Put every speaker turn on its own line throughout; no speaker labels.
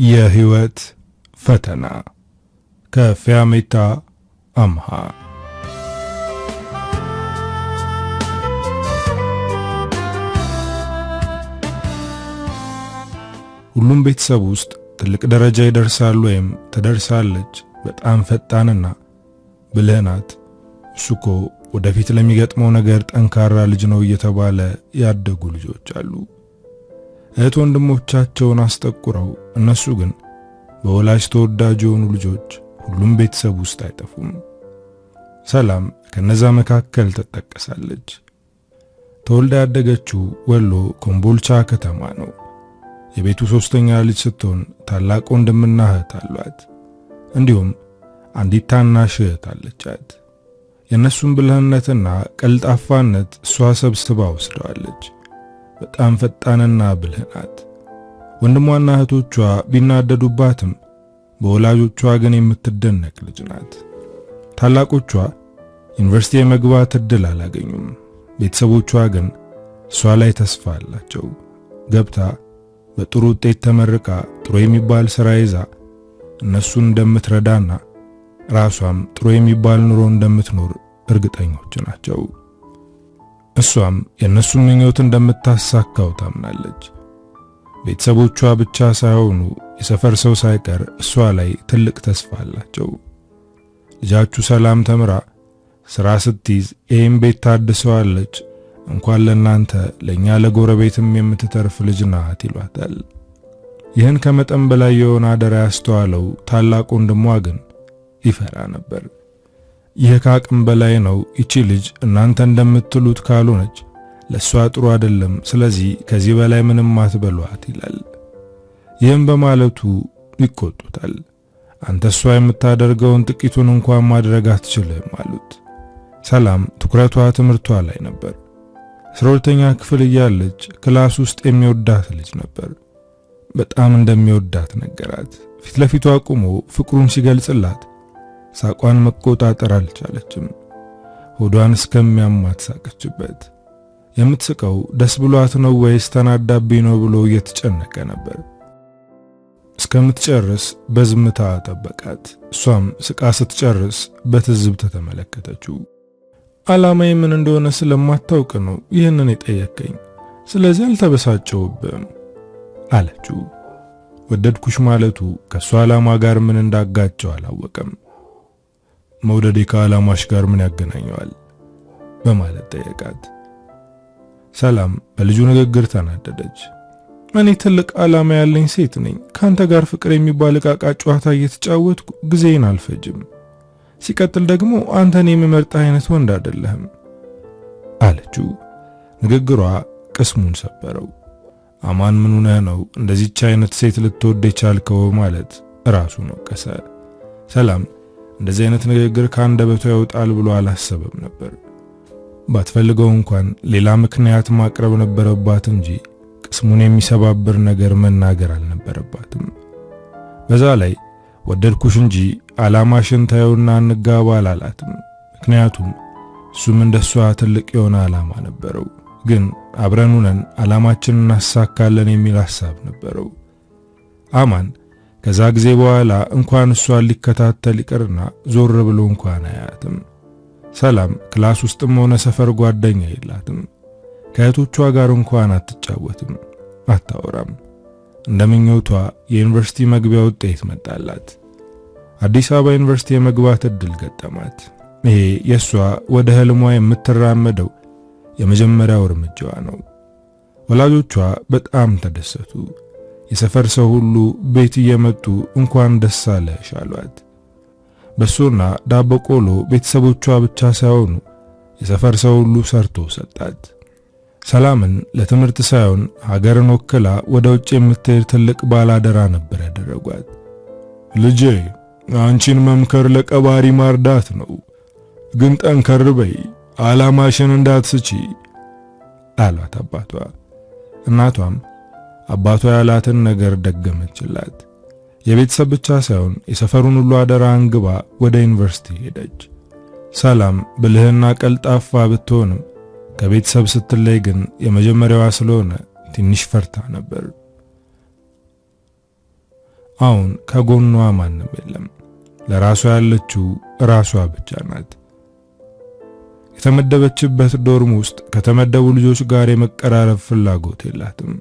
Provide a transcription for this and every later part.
የህይወት ፈተና ከፊያሜታ አምሃ። ሁሉም ቤተሰብ ውስጥ ትልቅ ደረጃ ይደርሳል ወይም ትደርሳለች በጣም ፈጣንና ብልህ ናት፣ እሱኮ ወደፊት ለሚገጥመው ነገር ጠንካራ ልጅ ነው እየተባለ ያደጉ ልጆች አሉ። እህት ወንድሞቻቸውን አስጠቁረው እነሱ ግን በወላጅ ተወዳጅ የሆኑ ልጆች ሁሉም ቤተሰብ ውስጥ አይጠፉም። ሰላም ከነዛ መካከል ትጠቀሳለች። ተወልዳ ያደገችው ወሎ ኮምቦልቻ ከተማ ነው። የቤቱ ሶስተኛ ልጅ ስትሆን ታላቅ ወንድምና እህት አሏት። እንዲሁም አንዲት ታናሽ እህት አለቻት። የነሱን ብልህነትና ቀልጣፋነት እሷ ሰብስባ ወስደዋለች። በጣም ፈጣንና ብልህ ናት። ወንድሟና እህቶቿ ቢናደዱባትም በወላጆቿ ግን የምትደነቅ ልጅ ናት። ታላቆቿ ዩኒቨርሲቲ የመግባት እድል አላገኙም። ቤተሰቦቿ ግን እሷ ላይ ተስፋ አላቸው። ገብታ በጥሩ ውጤት ተመርቃ ጥሩ የሚባል ሥራ ይዛ እነሱን እንደምትረዳና ራሷም ጥሩ የሚባል ኑሮ እንደምትኖር እርግጠኞች ናቸው። እሷም የነሱን ምኞት እንደምታሳካው ታምናለች። ቤተሰቦቿ ብቻ ሳይሆኑ የሰፈር ሰው ሳይቀር እሷ ላይ ትልቅ ተስፋ አላቸው። ልጃችሁ ሰላም ተምራ ስራ ስትይዝ ይህም ቤት ታድሰዋለች፣ እንኳን ለናንተ ለኛ ለጎረቤትም የምትተርፍ ልጅ ናት ይሏታል። ይህን ከመጠን በላይ የሆነ አደራ ያስተዋለው ታላቅ ወንድሟ ግን ይፈራ ነበር። ይህ ከአቅም በላይ ነው፣ እቺ ልጅ እናንተ እንደምትሉት ካልሆነች ለሷ ጥሩ አይደለም፣ ስለዚህ ከዚህ በላይ ምንም አትበሏት ይላል። ይህም በማለቱ ይቆጡታል። አንተ እሷ የምታደርገውን ጥቂቱን እንኳን ማድረግ አትችልም አሉት። ሰላም ትኩረቷ ትምህርቷ ላይ ነበር። 12ኛ ክፍል እያለች ክላስ ውስጥ የሚወዳት ልጅ ነበር። በጣም እንደሚወዳት ነገራት። ፊት ለፊቷ ቆሞ ፍቅሩን ሲገልጽላት ሳቋን መቆጣጠር አልቻለችም። ሆዷን እስከሚያማት ሳቀችበት። የምትስቀው ደስ ብሏት ነው ወይስ ተናዳብኝ ነው ብሎ እየተጨነቀ ነበር። እስከምትጨርስ በዝምታ ጠበቃት። እሷም ስቃ ስትጨርስ በትዝብት ተመለከተችው። ዓላማዬ ምን እንደሆነ ስለማታውቅ ነው ይህንን የጠየቀኝ፣ ስለዚህ አልተበሳጨውብም አለችው። ወደድኩሽ ማለቱ ከሷ ዓላማ ጋር ምን እንዳጋጨው አላወቀም። መውደዴ ከዓላማሽ ጋር ምን ያገናኘዋል በማለት ጠየቃት። ሰላም በልጁ ንግግር ተናደደች። እኔ ትልቅ ዓላማ ያለኝ ሴት ነኝ። ካንተ ጋር ፍቅር የሚባል ዕቃቃ ጨዋታ እየተጫወትኩ ጊዜን አልፈጅም። ሲቀጥል ደግሞ አንተን የምመርጥ አይነት ወንድ አይደለህም አለችው። ንግግሯ ቅስሙን ሰበረው። አማን ምን ሆነህ ነው እንደዚህች አይነት ሴት ልትወድ የቻልከው ማለት ራሱን ወቀሰ። ሰላም እንደዚህ አይነት ንግግር ከአንደበቷ ያወጣል ብሎ አላሰበም ነበር። ባትፈልገው እንኳን ሌላ ምክንያት ማቅረብ ነበረባት እንጂ ቅስሙን የሚሰባብር ነገር መናገር አልነበረባትም። በዛ ላይ ወደድኩሽ እንጂ ዓላማሽን ታየውና እንጋባ አላላትም። ምክንያቱም እሱም እንደሷ ትልቅ የሆነ ዓላማ ነበረው። ግን አብረን ሆነን ዓላማችንን እናሳካለን የሚል ሐሳብ ነበረው። አማን ከዛ ጊዜ በኋላ እንኳን እሷን ሊከታተል ይቀርና ዞር ብሎ እንኳን አያትም። ሰላም ክላስ ውስጥም ሆነ ሰፈር ጓደኛ የላትም። ከእህቶቿ ጋር እንኳን አትጫወትም፣ አታወራም። እንደምኞቷ የዩኒቨርሲቲ መግቢያ ውጤት መጣላት። አዲስ አበባ ዩኒቨርሲቲ የመግባት እድል ገጠማት። ይሄ የሷ ወደ ህልሟ የምትራመደው የመጀመሪያው እርምጃዋ ነው። ወላጆቿ በጣም ተደሰቱ። የሰፈር ሰው ሁሉ ቤት እየመጡ እንኳን ደስ አለሽ አሏት። በሶና ዳቦ ቆሎ ቤተሰቦቿ ብቻ ሳይሆኑ የሰፈር ሰው ሁሉ ሰርቶ ሰጣት። ሰላምን ለትምህርት ሳይሆን ሀገርን ወክላ ወደ ውጭ የምትሄድ ትልቅ ባላደራ ነበር ያደረጓት። ልጄ አንቺን መምከር ለቀባሪ ማርዳት ነው፣ ግን ጠንከር በይ፣ ዓላማሽን እንዳትስቺ አሏት አባቷ። እናቷም አባቷ ያላትን ነገር ደገመችላት። የቤተሰብ ብቻ ሳይሆን የሰፈሩን ሁሉ አደራ አንግባ ወደ ዩኒቨርሲቲ ሄደች። ሰላም ብልህና ቀልጣፋ ብትሆንም ከቤተሰብ ስትለይ ግን የመጀመሪያዋ ስለሆነ ትንሽ ፈርታ ነበር። አሁን ከጎኗ ማንም የለም። ለራሷ ያለችው ራሷ ብቻ ናት። የተመደበችበት ዶርም ውስጥ ከተመደቡ ልጆች ጋር የመቀራረብ ፍላጎት የላትም።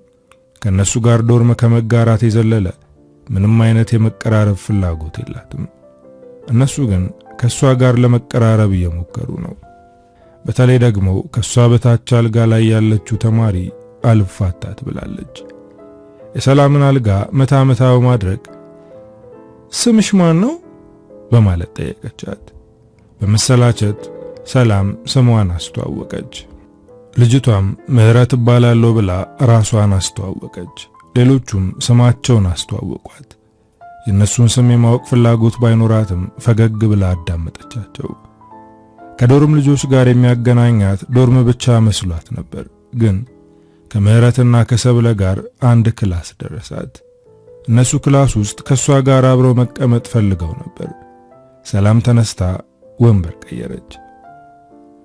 ከነሱ ጋር ዶርም ከመጋራት የዘለለ ምንም አይነት የመቀራረብ ፍላጎት የላትም። እነሱ ግን ከሷ ጋር ለመቀራረብ እየሞከሩ ነው። በተለይ ደግሞ ከሷ በታች አልጋ ላይ ያለችው ተማሪ አልፋታት ብላለች። የሰላምን አልጋ መታ መታ በማድረግ ስምሽ ማን ነው በማለት ጠየቀቻት። በመሰላቸት ሰላም ስሟን አስተዋወቀች። ልጅቷም ምህረት እባላለሁ ብላ ራሷን አስተዋወቀች። ሌሎቹም ስማቸውን አስተዋወቋት። የነሱን ስም የማወቅ ፍላጎት ባይኖራትም ፈገግ ብላ አዳመጠቻቸው። ከዶርም ልጆች ጋር የሚያገናኛት ዶርም ብቻ መስሏት ነበር። ግን ከምህረትና ከሰብለ ጋር አንድ ክላስ ደረሳት። እነሱ ክላስ ውስጥ ከሷ ጋር አብረው መቀመጥ ፈልገው ነበር። ሰላም ተነስታ ወንበር ቀየረች።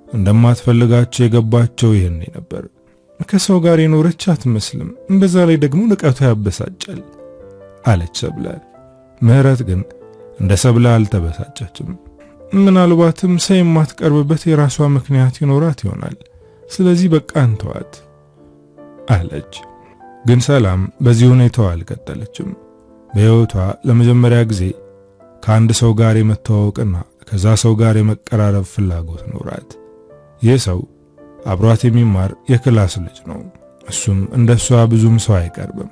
እንደማትፈልጋቸው የገባቸው ይሄኔ ነበር። ከሰው ጋር የኖረች አትመስልም፣ በዛ ላይ ደግሞ ንቀቷ ያበሳጫል አለች ሰብለ። ምህረት ግን እንደ ሰብለ አልተበሳጨችም። ምናልባትም ሰው የማትቀርብበት የራሷ ምክንያት ይኖራት ይሆናል፣ ስለዚህ በቃ እንተዋት አለች። ግን ሰላም በዚህ ሁኔታዋ አልቀጠለችም። በሕይወቷ ለመጀመሪያ ጊዜ ከአንድ ሰው ጋር የመተዋወቅና ከዛ ሰው ጋር የመቀራረብ ፍላጎት ኖራት። ይህ ሰው አብሯት የሚማር የክላስ ልጅ ነው። እሱም እንደሷ ብዙም ሰው አይቀርብም።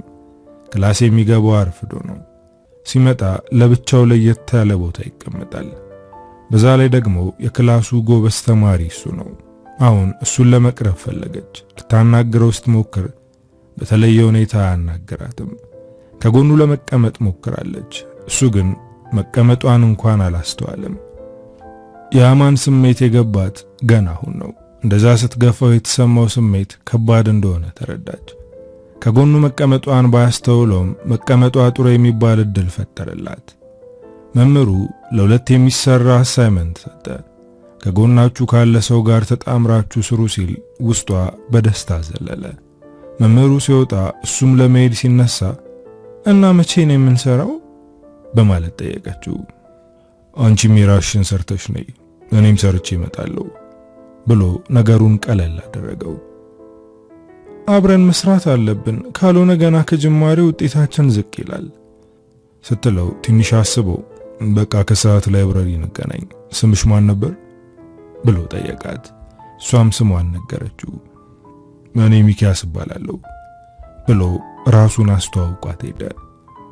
ክላስ የሚገባው አርፍዶ ነው። ሲመጣ ለብቻው ለየት ያለ ቦታ ይቀመጣል። በዛ ላይ ደግሞ የክላሱ ጎበዝ ተማሪ እሱ ነው። አሁን እሱን ለመቅረብ ፈለገች። ልታናግረው ስትሞክር በተለየ ሁኔታ አያናግራትም። ከጎኑ ለመቀመጥ ሞክራለች። እሱ ግን መቀመጧን እንኳን አላስተዋለም። የአማን ስሜት የገባት ገና አሁን ነው። እንደዛ ስትገፋው የተሰማው ስሜት ከባድ እንደሆነ ተረዳች። ከጎኑ መቀመጧን ባያስተውለውም መቀመጧ ጥሩ የሚባል እድል ፈጠረላት። መምህሩ ለሁለት የሚሰራ አሳይመንት ሰጠ። ከጎናችሁ ካለ ሰው ጋር ተጣምራችሁ ስሩ ሲል ውስጧ በደስታ ዘለለ። መምህሩ ሲወጣ እሱም ለመሄድ ሲነሳ እና መቼ ነው የምንሰራው በማለት ጠየቀችው። አንቺ ሚራሽን ሰርተሽ ነይ፣ እኔም ሰርቼ እመጣለሁ ብሎ ነገሩን ቀለል አደረገው። አብረን መስራት አለብን፣ ካልሆነ ገና ከጅማሬው ውጤታችን ዝቅ ይላል ስትለው ትንሽ አስበው በቃ ከሰዓት ላይብረሪ እንገናኝ፣ ስምሽ ማን ነበር ብሎ ጠየቃት። እሷም ስሟን ነገረችው። እኔ ሚኪያስ እባላለሁ ብሎ ራሱን አስተዋውቋት ሄደ።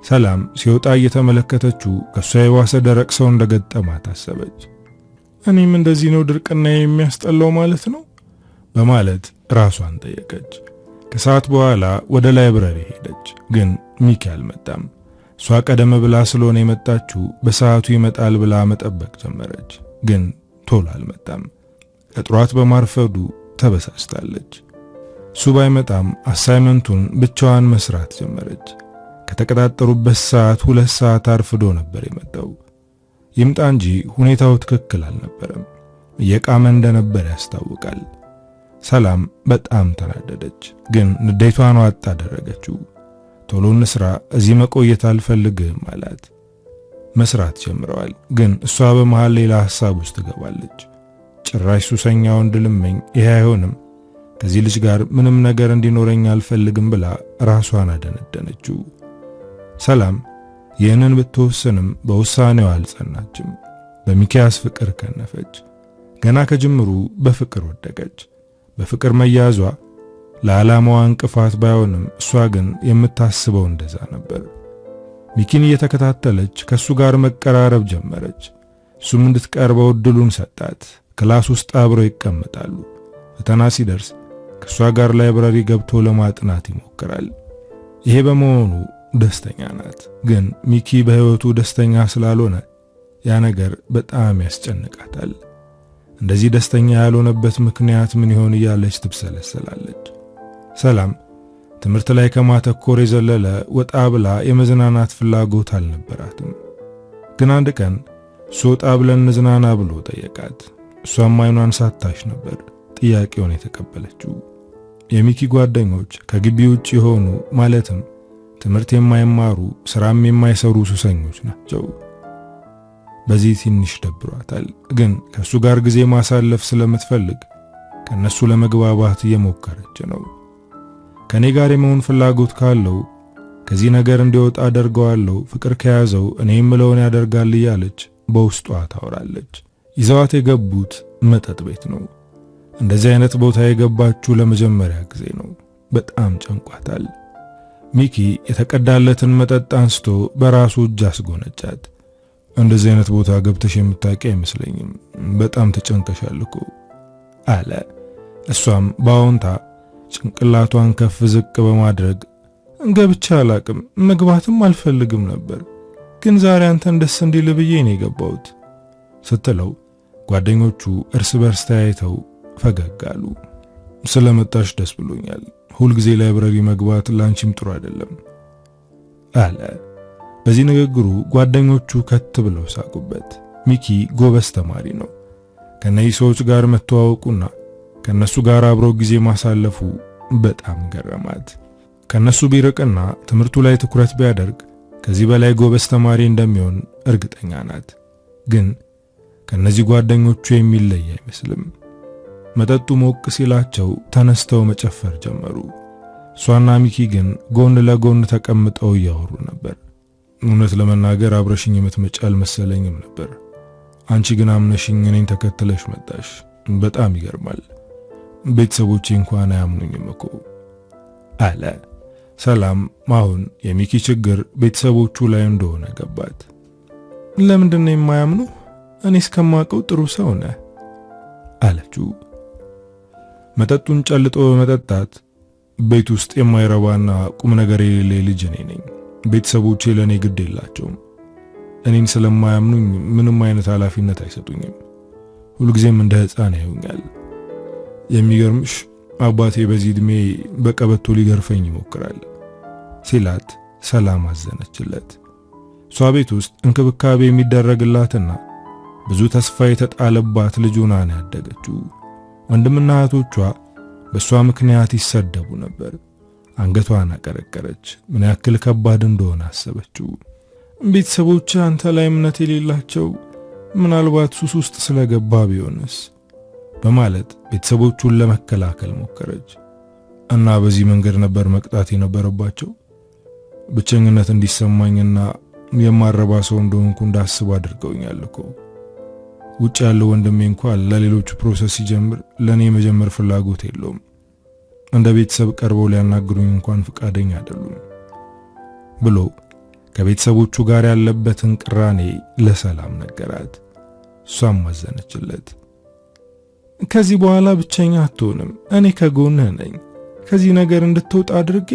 ሰላም ሲወጣ እየተመለከተችው ከሷ የዋሰ ደረቅ ሰው እንደገጠማት አሰበች። እኔም እንደዚህ ነው ድርቅና የሚያስጠላው ማለት ነው በማለት ራሷን ጠየቀች። ከሰዓት በኋላ ወደ ላይብረሪ ሄደች። ግን ሚኪ አልመጣም። እሷ ቀደም ብላ ስለሆነ የመጣችው በሰዓቱ ይመጣል ብላ መጠበቅ ጀመረች። ግን ቶሎ አልመጣም። ቀጥሯት በማርፈዱ ተበሳጭታለች። እሱ ባይመጣም አሳይመንቱን ብቻዋን መስራት ጀመረች። ከተቀጣጠሩበት ሰዓት 2 ሰዓት አርፍዶ ነበር የመጣው። ይምጣ እንጂ ሁኔታው ትክክል አልነበረም። እየቃመ እንደነበር ያስታውቃል። ሰላም በጣም ተናደደች። ግን ንዴቷን ዋጥ አደረገችው። ቶሎ እንስራ፣ እዚህ መቆየት አልፈልግም አላት። መስራት ጀምረዋል። ግን እሷ በመሃል ሌላ ሐሳብ ውስጥ ትገባለች። ጭራሽ ሱሰኛ ወንድ ልመኝ ይሄ አይሆንም፣ ከዚህ ልጅ ጋር ምንም ነገር እንዲኖረኝ አልፈልግም ብላ ራሷን አደነደነችው። ሰላም ይህንን ብትወስንም በውሳኔው አልጸናችም። በሚኪያስ ፍቅር ከነፈች። ገና ከጅምሩ በፍቅር ወደቀች። በፍቅር መያዟ ለዓላማዋ እንቅፋት ባይሆንም እሷ ግን የምታስበው እንደዛ ነበር። ሚኪን እየተከታተለች ከሱ ጋር መቀራረብ ጀመረች። እሱም እንድትቀርበው እድሉን ሰጣት። ክላስ ውስጥ አብረው ይቀመጣሉ። ፈተና ሲደርስ ከሷ ጋር ላይብረሪ ገብቶ ለማጥናት ይሞክራል። ይሄ በመሆኑ ደስተኛ ናት። ግን ሚኪ በህይወቱ ደስተኛ ስላልሆነ ያ ነገር በጣም ያስጨንቃታል። እንደዚህ ደስተኛ ያልሆነበት ምክንያት ምን ይሆን እያለች ትብሰለሰላለች። ሰላም ትምህርት ላይ ከማተኮር የዘለለ ወጣ ብላ የመዝናናት ፍላጎት አልነበራትም። ግን አንድ ቀን ሶጣ ብለን እንዝናና ብሎ ጠየቃት። እሷም አይኗን ሳታሽ ነበር ጥያቄውን የተቀበለችው። የሚኪ ጓደኞች ከግቢ ውጭ የሆኑ ማለትም ትምህርት የማይማሩ ስራም የማይሰሩ ሱሰኞች ናቸው። በዚህ ትንሽ ደብሯታል። ግን ከሱ ጋር ጊዜ ማሳለፍ ስለምትፈልግ ከነሱ ለመግባባት እየሞከረች ነው። ከኔ ጋር የመሆን ፍላጎት ካለው ከዚህ ነገር እንዲወጣ አደርገዋለሁ፣ ፍቅር ከያዘው እኔ የምለውን ያደርጋል እያለች በውስጧ ታወራለች። ይዘዋት የገቡት መጠጥ ቤት ነው። እንደዚህ አይነት ቦታ የገባችው ለመጀመሪያ ጊዜ ነው። በጣም ጨንቋታል። ሚኪ የተቀዳለትን መጠጥ አንስቶ በራሱ እጅ አስጎነጫት። እንደዚህ አይነት ቦታ ገብተሽ የምታውቂ አይመስለኝም፣ በጣም ተጨንቀሻል እኮ አለ። እሷም በአዎንታ ጭንቅላቷን ከፍ ዝቅ በማድረግ ገብቻ አላቅም፣ መግባትም አልፈልግም ነበር፣ ግን ዛሬ አንተን ደስ እንዲል ብዬ ነው የገባሁት ስትለው ጓደኞቹ እርስ በርስ ተያይተው ፈገግ አሉ። ስለመጣሽ ደስ ብሎኛል፣ ሁልጊዜ ላይብረሪ መግባት ላንቺም ጥሩ አይደለም አለ። በዚህ ንግግሩ ጓደኞቹ ከት ብለው ሳቁበት። ሚኪ ጎበዝ ተማሪ ነው። ከነዚህ ሰዎች ጋር መተዋወቁና ከነሱ ጋር አብሮ ጊዜ ማሳለፉ በጣም ገረማት። ከነሱ ቢርቅና ትምህርቱ ላይ ትኩረት ቢያደርግ ከዚህ በላይ ጎበዝ ተማሪ እንደሚሆን እርግጠኛ ናት። ግን ከነዚህ ጓደኞቹ የሚለይ አይመስልም። መጠጡ ሞቅ ሲላቸው ተነስተው መጨፈር ጀመሩ። እሷና ሚኪ ግን ጎን ለጎን ተቀምጠው እያወሩ ነበር። እውነት ለመናገር አብረሽኝ የምትመጪ አልመሰለኝም ነበር። አንቺ ግን አምነሽኝ እኔን ተከትለሽ መጣሽ። በጣም ይገርማል። ቤተሰቦቼ እንኳን አያምኑኝም እኮ አለ። ሰላም አሁን የሚኪ ችግር ቤተሰቦቹ ላይ እንደሆነ ገባት። ለምንድን ነው የማያምኑ? እኔ እስከማውቀው ጥሩ ሰው ነህ አለችው። መጠጡን ጨልጦ በመጠጣት ቤት ውስጥ የማይረባና ቁም ነገር የሌለ ልጅ ነኝ። ቤተሰቦቼ ለኔ ግድ የላቸውም። እኔን ስለማያምኑኝ ምንም አይነት ኃላፊነት አይሰጡኝም። ሁልጊዜም እንደ ሕፃን ያዩኛል። የሚገርምሽ አባቴ በዚህ ዕድሜ በቀበቶ ሊገርፈኝ ይሞክራል ሲላት ሰላም አዘነችለት። እሷ ቤት ውስጥ እንክብካቤ የሚደረግላትና ብዙ ተስፋ የተጣለባት ልጅ ሆና ነው ያደገችው። ወንድምና እህቶቿ በሷ ምክንያት ይሰደቡ ነበር። አንገቷን አቀረቀረች። ምን ያክል ከባድ እንደሆነ አሰበችው። ቤተሰቦች አንተ ላይ እምነት የሌላቸው ምናልባት ሱስ ውስጥ ስለገባ ቢሆንስ በማለት ቤተሰቦቹን ለመከላከል ሞከረች። እና በዚህ መንገድ ነበር መቅጣት የነበረባቸው። ብቸኝነት እንዲሰማኝና የማረባ ሰው እንደሆንኩ እንዳስብ አድርገውኛል እኮ። ውጭ ያለው ወንድሜ እንኳን ለሌሎቹ ፕሮሰስ ሲጀምር ለኔ መጀመር ፍላጎት የለውም። እንደ ቤተሰብ ቀርበው ሊያናግሩኝ እንኳን ፍቃደኛ አይደሉም ብሎ ከቤተሰቦቹ ጋር ያለበትን ቅራኔ ለሰላም ነገራት። እሷም ማዘነችለት። ከዚህ በኋላ ብቸኛ አትሆንም፣ እኔ ከጎንህ ነኝ። ከዚህ ነገር እንድትወጣ አድርጌ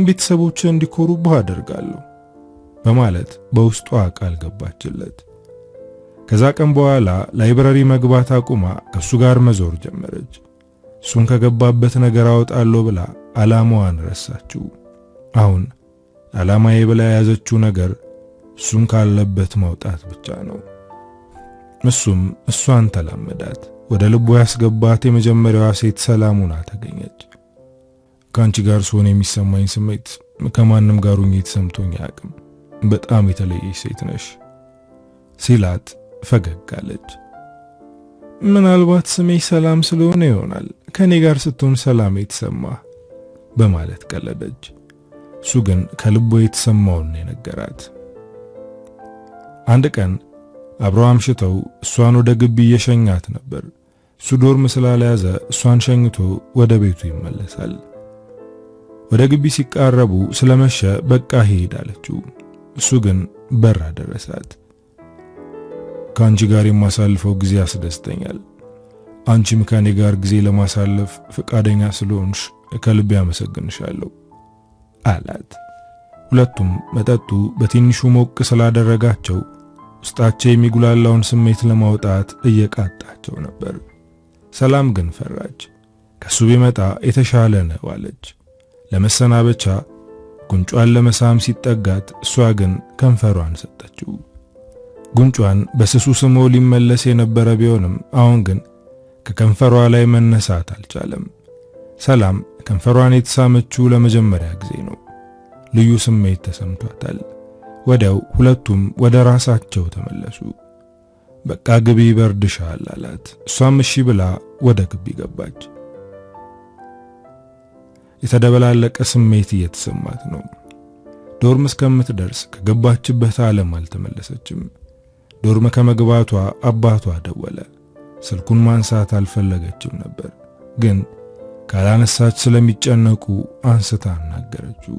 ቤተሰቦች እንዲኮሩብህ አደርጋለሁ በማለት በውስጧ ቃል ገባችለት። ከዛ ቀን በኋላ ላይብረሪ መግባት አቁማ ከሱ ጋር መዞር ጀመረች። እሱን ከገባበት ነገር አወጣለሁ ብላ ዓላማዋን ረሳችው። አሁን ዓላማዬ ብላ የያዘችው ነገር እሱን ካለበት ማውጣት ብቻ ነው። እሱም እሷን ተላመዳት። ወደ ልቡ ያስገባት የመጀመሪያዋ ሴት ሰላም ሆና ተገኘች። ካንቺ ጋር ስሆን የሚሰማኝ ስሜት ከማንም ጋር ሆኜ ተሰምቶኝ አያውቅም። በጣም የተለየች ሴት ነሽ ሲላት ፈገግ አለች። ምናልባት ስሜ ሰላም ስለሆነ ይሆናል ከኔ ጋር ስትሆን ሰላም የተሰማ በማለት ቀለደች። እሱ ግን ከልቡ የተሰማውን ነገራት። አንድ ቀን አብረው አምሽተው እሷን ወደ ግቢ እየሸኛት ነበር። እሱ ዶርም ስላልያዘ እሷን ሸኝቶ ወደ ቤቱ ይመለሳል። ወደ ግቢ ሲቃረቡ ስለመሸ በቃ ሄድ አለችው። እሱ ግን በር አደረሳት። ከአንቺ ጋር የማሳልፈው ጊዜ ያስደስተኛል። አንቺም ከኔ ጋር ጊዜ ለማሳለፍ ፈቃደኛ ስለሆንሽ ከልቤ አመሰግንሻለሁ አላት። ሁለቱም መጠጡ በትንሹ ሞቅ ስላደረጋቸው ውስጣቸው የሚጉላላውን ስሜት ለማውጣት እየቃጣቸው ነበር። ሰላም ግን ፈራች። ከሱ ቢመጣ የተሻለ ነው አለች። ለመሰናበቻ ጉንጯን ለመሳም ሲጠጋት እሷ ግን ከንፈሯን ሰጠችው። ጉንጯን በስሱ ስሞ ሊመለስ የነበረ ቢሆንም አሁን ግን ከከንፈሯ ላይ መነሳት አልቻለም። ሰላም ከንፈሯን የተሳመችው ለመጀመሪያ ጊዜ ነው። ልዩ ስሜት ተሰምቷታል። ወዲያው ሁለቱም ወደ ራሳቸው ተመለሱ። በቃ ግቢ ይበርድሻል አላት። እሷም እሺ ብላ ወደ ግቢ ገባች። የተደበላለቀ ስሜት እየተሰማት ነው። ዶርም እስከምትደርስ ከገባችበት ዓለም አልተመለሰችም። ዶርም ከመግባቷ አባቷ ደወለ። ስልኩን ማንሳት አልፈለገችም ነበር፣ ግን ካላነሳች ስለሚጨነቁ አንስታ አናገረችው።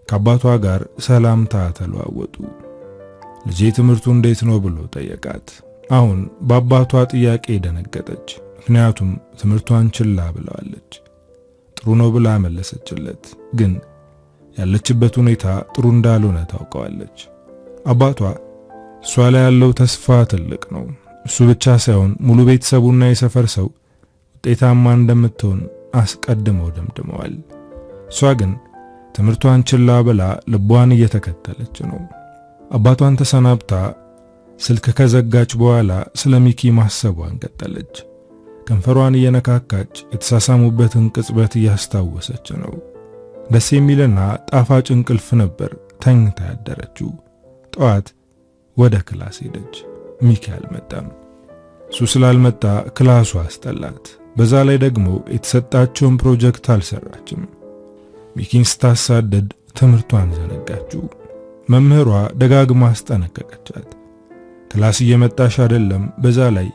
ከአባቷ ጋር ሰላምታ ተለዋወጡ። ልጄ ትምህርቱ እንዴት ነው ብሎ ጠየቃት። አሁን በአባቷ ጥያቄ ደነገጠች፣ ምክንያቱም ትምህርቷን ችላ ብለዋለች። ጥሩ ነው ብላ መለሰችለት፣ ግን ያለችበት ሁኔታ ጥሩ እንዳልሆነ ታውቀዋለች። አባቷ እሷ ላይ ያለው ተስፋ ትልቅ ነው። እሱ ብቻ ሳይሆን ሙሉ ቤተሰቡና የሰፈር ሰው ውጤታማ እንደምትሆን አስቀድመው ደምድመዋል። እሷ ግን ትምህርቷን ችላ ብላ ልቧን እየተከተለች ነው። አባቷን ተሰናብታ ስልክ ከዘጋች በኋላ ስለ ሚኪ ማሰቧን ቀጠለች። ከንፈሯን እየነካካች የተሳሳሙበትን ቅጽበት እያስታወሰች ነው። ደስ የሚልና ጣፋጭ እንቅልፍ ነበር ተኝታ ያደረችው። ጠዋት ወደ ክላስ ሄደች። ሚኪ አልመጣም። እሱ ስላልመጣ ክላሱ አስጠላት። በዛ ላይ ደግሞ የተሰጣቸውን ፕሮጀክት አልሰራችም። ሚኪን ስታሳደድ ትምህርቷን ዘነጋችው። መምህሯ ደጋግማ አስጠነቀቀቻት። ክላስ እየመጣሽ አይደለም፣ በዛ ላይ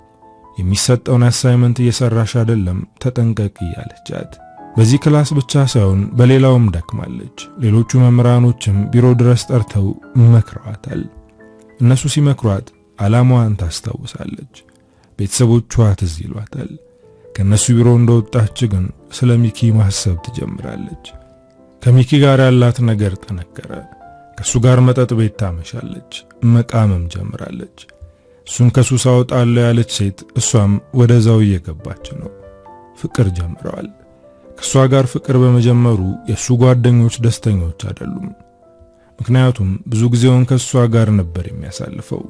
የሚሰጠውን አሳይመንት እየሰራሽ አይደለም፣ ተጠንቀቂ ያለቻት። በዚህ ክላስ ብቻ ሳይሆን በሌላውም ደክማለች። ሌሎቹ መምህራኖችም ቢሮ ድረስ ጠርተው መክረዋታል። እነሱ ሲመክሯት ዓላማዋን ታስታውሳለች። ቤተሰቦቿ ትዝ ይሏታል። ከነሱ ቢሮ እንደወጣች ግን ስለ ሚኪ ማሰብ ትጀምራለች። ከሚኪ ጋር ያላት ነገር ጠነከረ። ከሱ ጋር መጠጥ ቤት ታመሻለች፣ መቃመም ጀምራለች። እሱን ከሱስ አወጣለሁ ያለች ሴት እሷም ወደዛው እየገባች ነው። ፍቅር ጀምረዋል። ከሷ ጋር ፍቅር በመጀመሩ የሱ ጓደኞች ደስተኞች አይደሉም። ምክንያቱም ብዙ ጊዜውን ከሷ ጋር ነበር የሚያሳልፈው።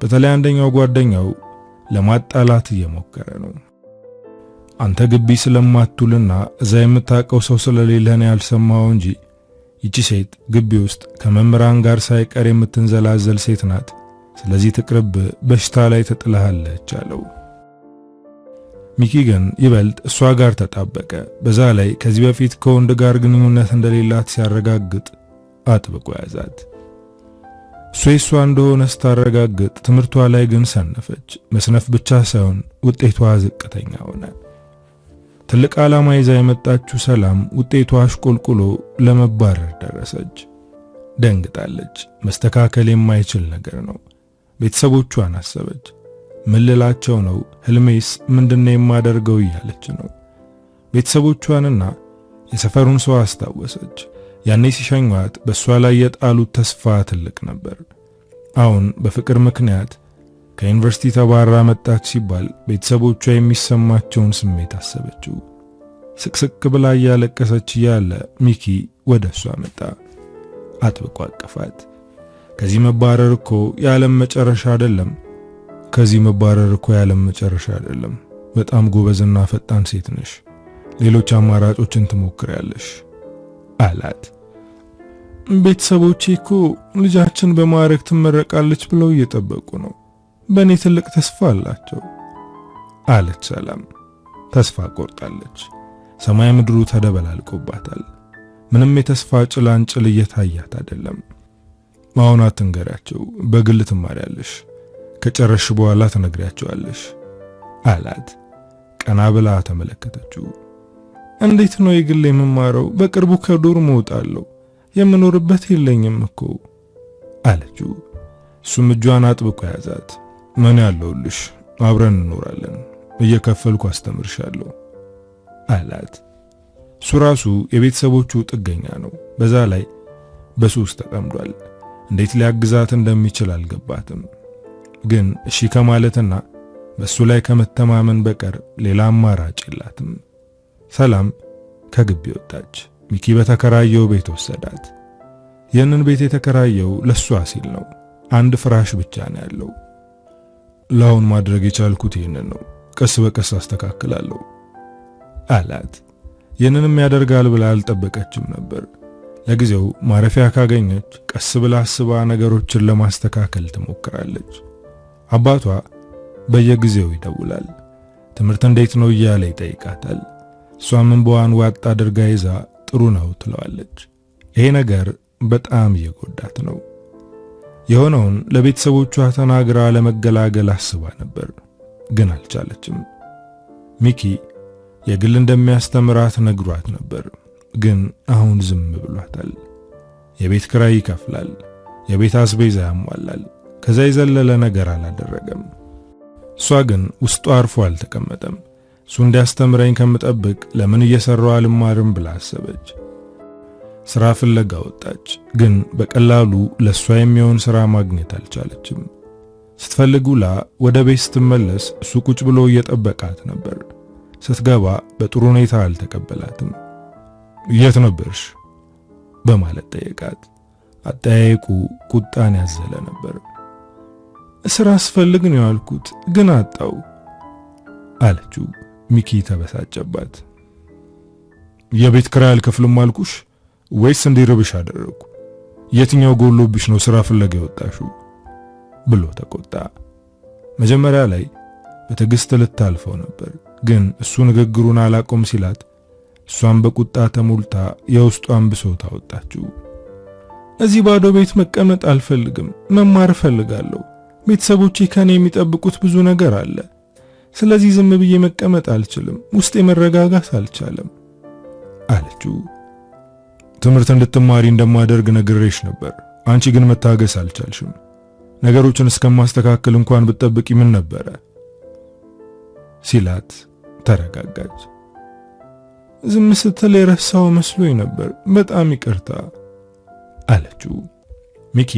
በተለይ አንደኛው ጓደኛው ለማጣላት እየሞከረ ነው። አንተ ግቢ ስለማትውልና እዛ የምታውቀው ሰው ስለሌለ ነው ያልሰማው እንጂ ይቺ ሴት ግቢ ውስጥ ከመምህራን ጋር ሳይቀር የምትንዘላዘል ሴት ናት። ስለዚህ ትቅርብ፣ በሽታ ላይ ተጥለሃለች አለው። ሚኪ ግን ይበልጥ እሷ ጋር ተጣበቀ። በዛ ላይ ከዚህ በፊት ከወንድ ጋር ግንኙነት እንደሌላት ሲያረጋግጥ አጥብቆ ያዛት። እሷ እንደሆነ ስታረጋግጥ ትምህርቷ ላይ ግን ሰነፈች። መስነፍ ብቻ ሳይሆን ውጤቷ ዝቅተኛ ሆነ። ትልቅ ዓላማ ይዛ የመጣችው ሰላም ውጤቷ አሽቆልቁሎ ለመባረር ደረሰች። ደንግጣለች። መስተካከል የማይችል ነገር ነው። ቤተሰቦቿን አሰበች። ምን ልላቸው ነው? ህልሜስ ምንድነው የማደርገው እያለች ነው። ቤተሰቦቿንና የሰፈሩን ሰው አስታወሰች። ያኔ ሲሸኟት በእሷ ላይ የጣሉት ተስፋ ትልቅ ነበር። አሁን በፍቅር ምክንያት ከዩኒቨርሲቲ ተባራ መጣች ሲባል ቤተሰቦቿ የሚሰማቸውን ስሜት አሰበችው። ስቅስቅ ብላ እያለቀሰች እያለ ሚኪ ወደ እሷ መጣ። አጥብቆ አቀፋት። ከዚህ መባረር እኮ የዓለም መጨረሻ አይደለም። ከዚህ መባረር እኮ የዓለም መጨረሻ አይደለም። በጣም ጎበዝና ፈጣን ሴት ነሽ። ሌሎች አማራጮችን ትሞክሪያለሽ አላት። ቤተሰቦቼ እኮ ልጃችን በማዕረግ ትመረቃለች ብለው እየጠበቁ ነው። በእኔ ትልቅ ተስፋ አላቸው አለች ሰላም። ተስፋ ቆርጣለች። ሰማይ ምድሩ ተደበላልቆባታል። ምንም የተስፋ ጭላንጭል እየታያት አይደለም። አሁን አትንገሪያቸው፣ በግል ትማሪያለሽ፣ ከጨረሽ በኋላ ትነግሪያቸዋለሽ አላት። ቀና ብላ ተመለከተችው። እንዴት ነው የግል የምማረው? በቅርቡ ከዶርም እወጣለሁ፣ የምኖርበት የለኝም እኮ አለችው። እሱም እጇን አጥብቆ ያዛት። ምን ያለውልሽ፣ አብረን እንኖራለን፣ እየከፈልኩ አስተምርሻለሁ አላት። እሱ ራሱ የቤተሰቦቹ ጥገኛ ነው። በዛ ላይ በሱስ ተጠምዷል። እንዴት ሊያግዛት እንደሚችል አልገባትም። ግን እሺ ከማለትና በሱ ላይ ከመተማመን በቀር ሌላ አማራጭ የላትም። ሰላም ከግቢ ወጣች። ሚኪ በተከራየው ቤት ወሰዳት። ይህንን ቤት የተከራየው ለሷ ሲል ነው። አንድ ፍራሽ ብቻ ነው ያለው። ለአሁን ማድረግ የቻልኩት ይህንን ነው፣ ቀስ በቀስ አስተካክላለሁ አላት። ይህንንም ያደርጋል ብላ አልጠበቀችም ነበር። ለጊዜው ማረፊያ ካገኘች ቀስ ብላ አስባ ነገሮችን ለማስተካከል ትሞክራለች። አባቷ በየጊዜው ይደውላል። ትምህርት እንዴት ነው እያለ ይጠይቃታል። እሷም እንባዋን ዋጥ አድርጋ ይዛ ጥሩ ነው ትለዋለች። ይሄ ነገር በጣም እየጎዳት ነው። የሆነውን ለቤተሰቦቿ ተናግራ ለመገላገል አስባ ነበር፣ ግን አልቻለችም። ሚኪ የግል እንደሚያስተምራት ነግሯት ነበር፣ ግን አሁን ዝም ብሏታል። የቤት ኪራይ ይከፍላል፣ የቤት አስቤዛ ያሟላል። ከዛ የዘለለ ነገር አላደረገም። እሷ ግን ውስጧ አርፎ አልተቀመጠም። እሱ እንዲያስተምረኝ ከምጠብቅ ለምን እየሰራው አልማርም ብላ አሰበች። ስራ ፍለጋ ወጣች፣ ግን በቀላሉ ለሷ የሚሆን ስራ ማግኘት አልቻለችም። ስትፈልግ ውላ ወደ ቤት ስትመለስ እሱ ቁጭ ብሎ እየጠበቃት ነበር። ስትገባ በጥሩ ሁኔታ አልተቀበላትም። የት ነበርሽ በማለት ጠየቃት። አጠያየቁ ቁጣን ያዘለ ነበር። ስራ አስፈልግ ነው ያልኩት፣ ግን አጣው አለችው። ሚኪ ተበሳጨባት። የቤት ኪራይ አልከፍልም አልኩሽ ወይስ እንዲርብሽ አደረኩ? የትኛው ጎሎብሽ ነው ስራ ፍለጋ የወጣሽው ብሎ ተቆጣ። መጀመሪያ ላይ በትዕግስት ልታልፈው ነበር፣ ግን እሱ ንግግሩን አላቆም ሲላት እሷን በቁጣ ተሞልታ የውስጧን ብሶት አወጣችው። እዚህ ባዶ ቤት መቀመጥ አልፈልግም፣ መማር እፈልጋለሁ። ቤተሰቦቼ ከኔ የሚጠብቁት ብዙ ነገር አለ። ስለዚህ ዝም ብዬ መቀመጥ አልችልም፣ ውስጤ መረጋጋት አልቻለም አለችው። ትምህርት እንድትማሪ እንደማደርግ ነግሬሽ ነበር፣ አንቺ ግን መታገስ አልቻልሽም። ነገሮችን እስከማስተካከል እንኳን ብትጠብቂ ምን ነበረ ሲላት ተረጋጋች። ዝም ስትል የረሳው መስሎኝ ነበር፣ በጣም ይቅርታ አለችው። ሚኪ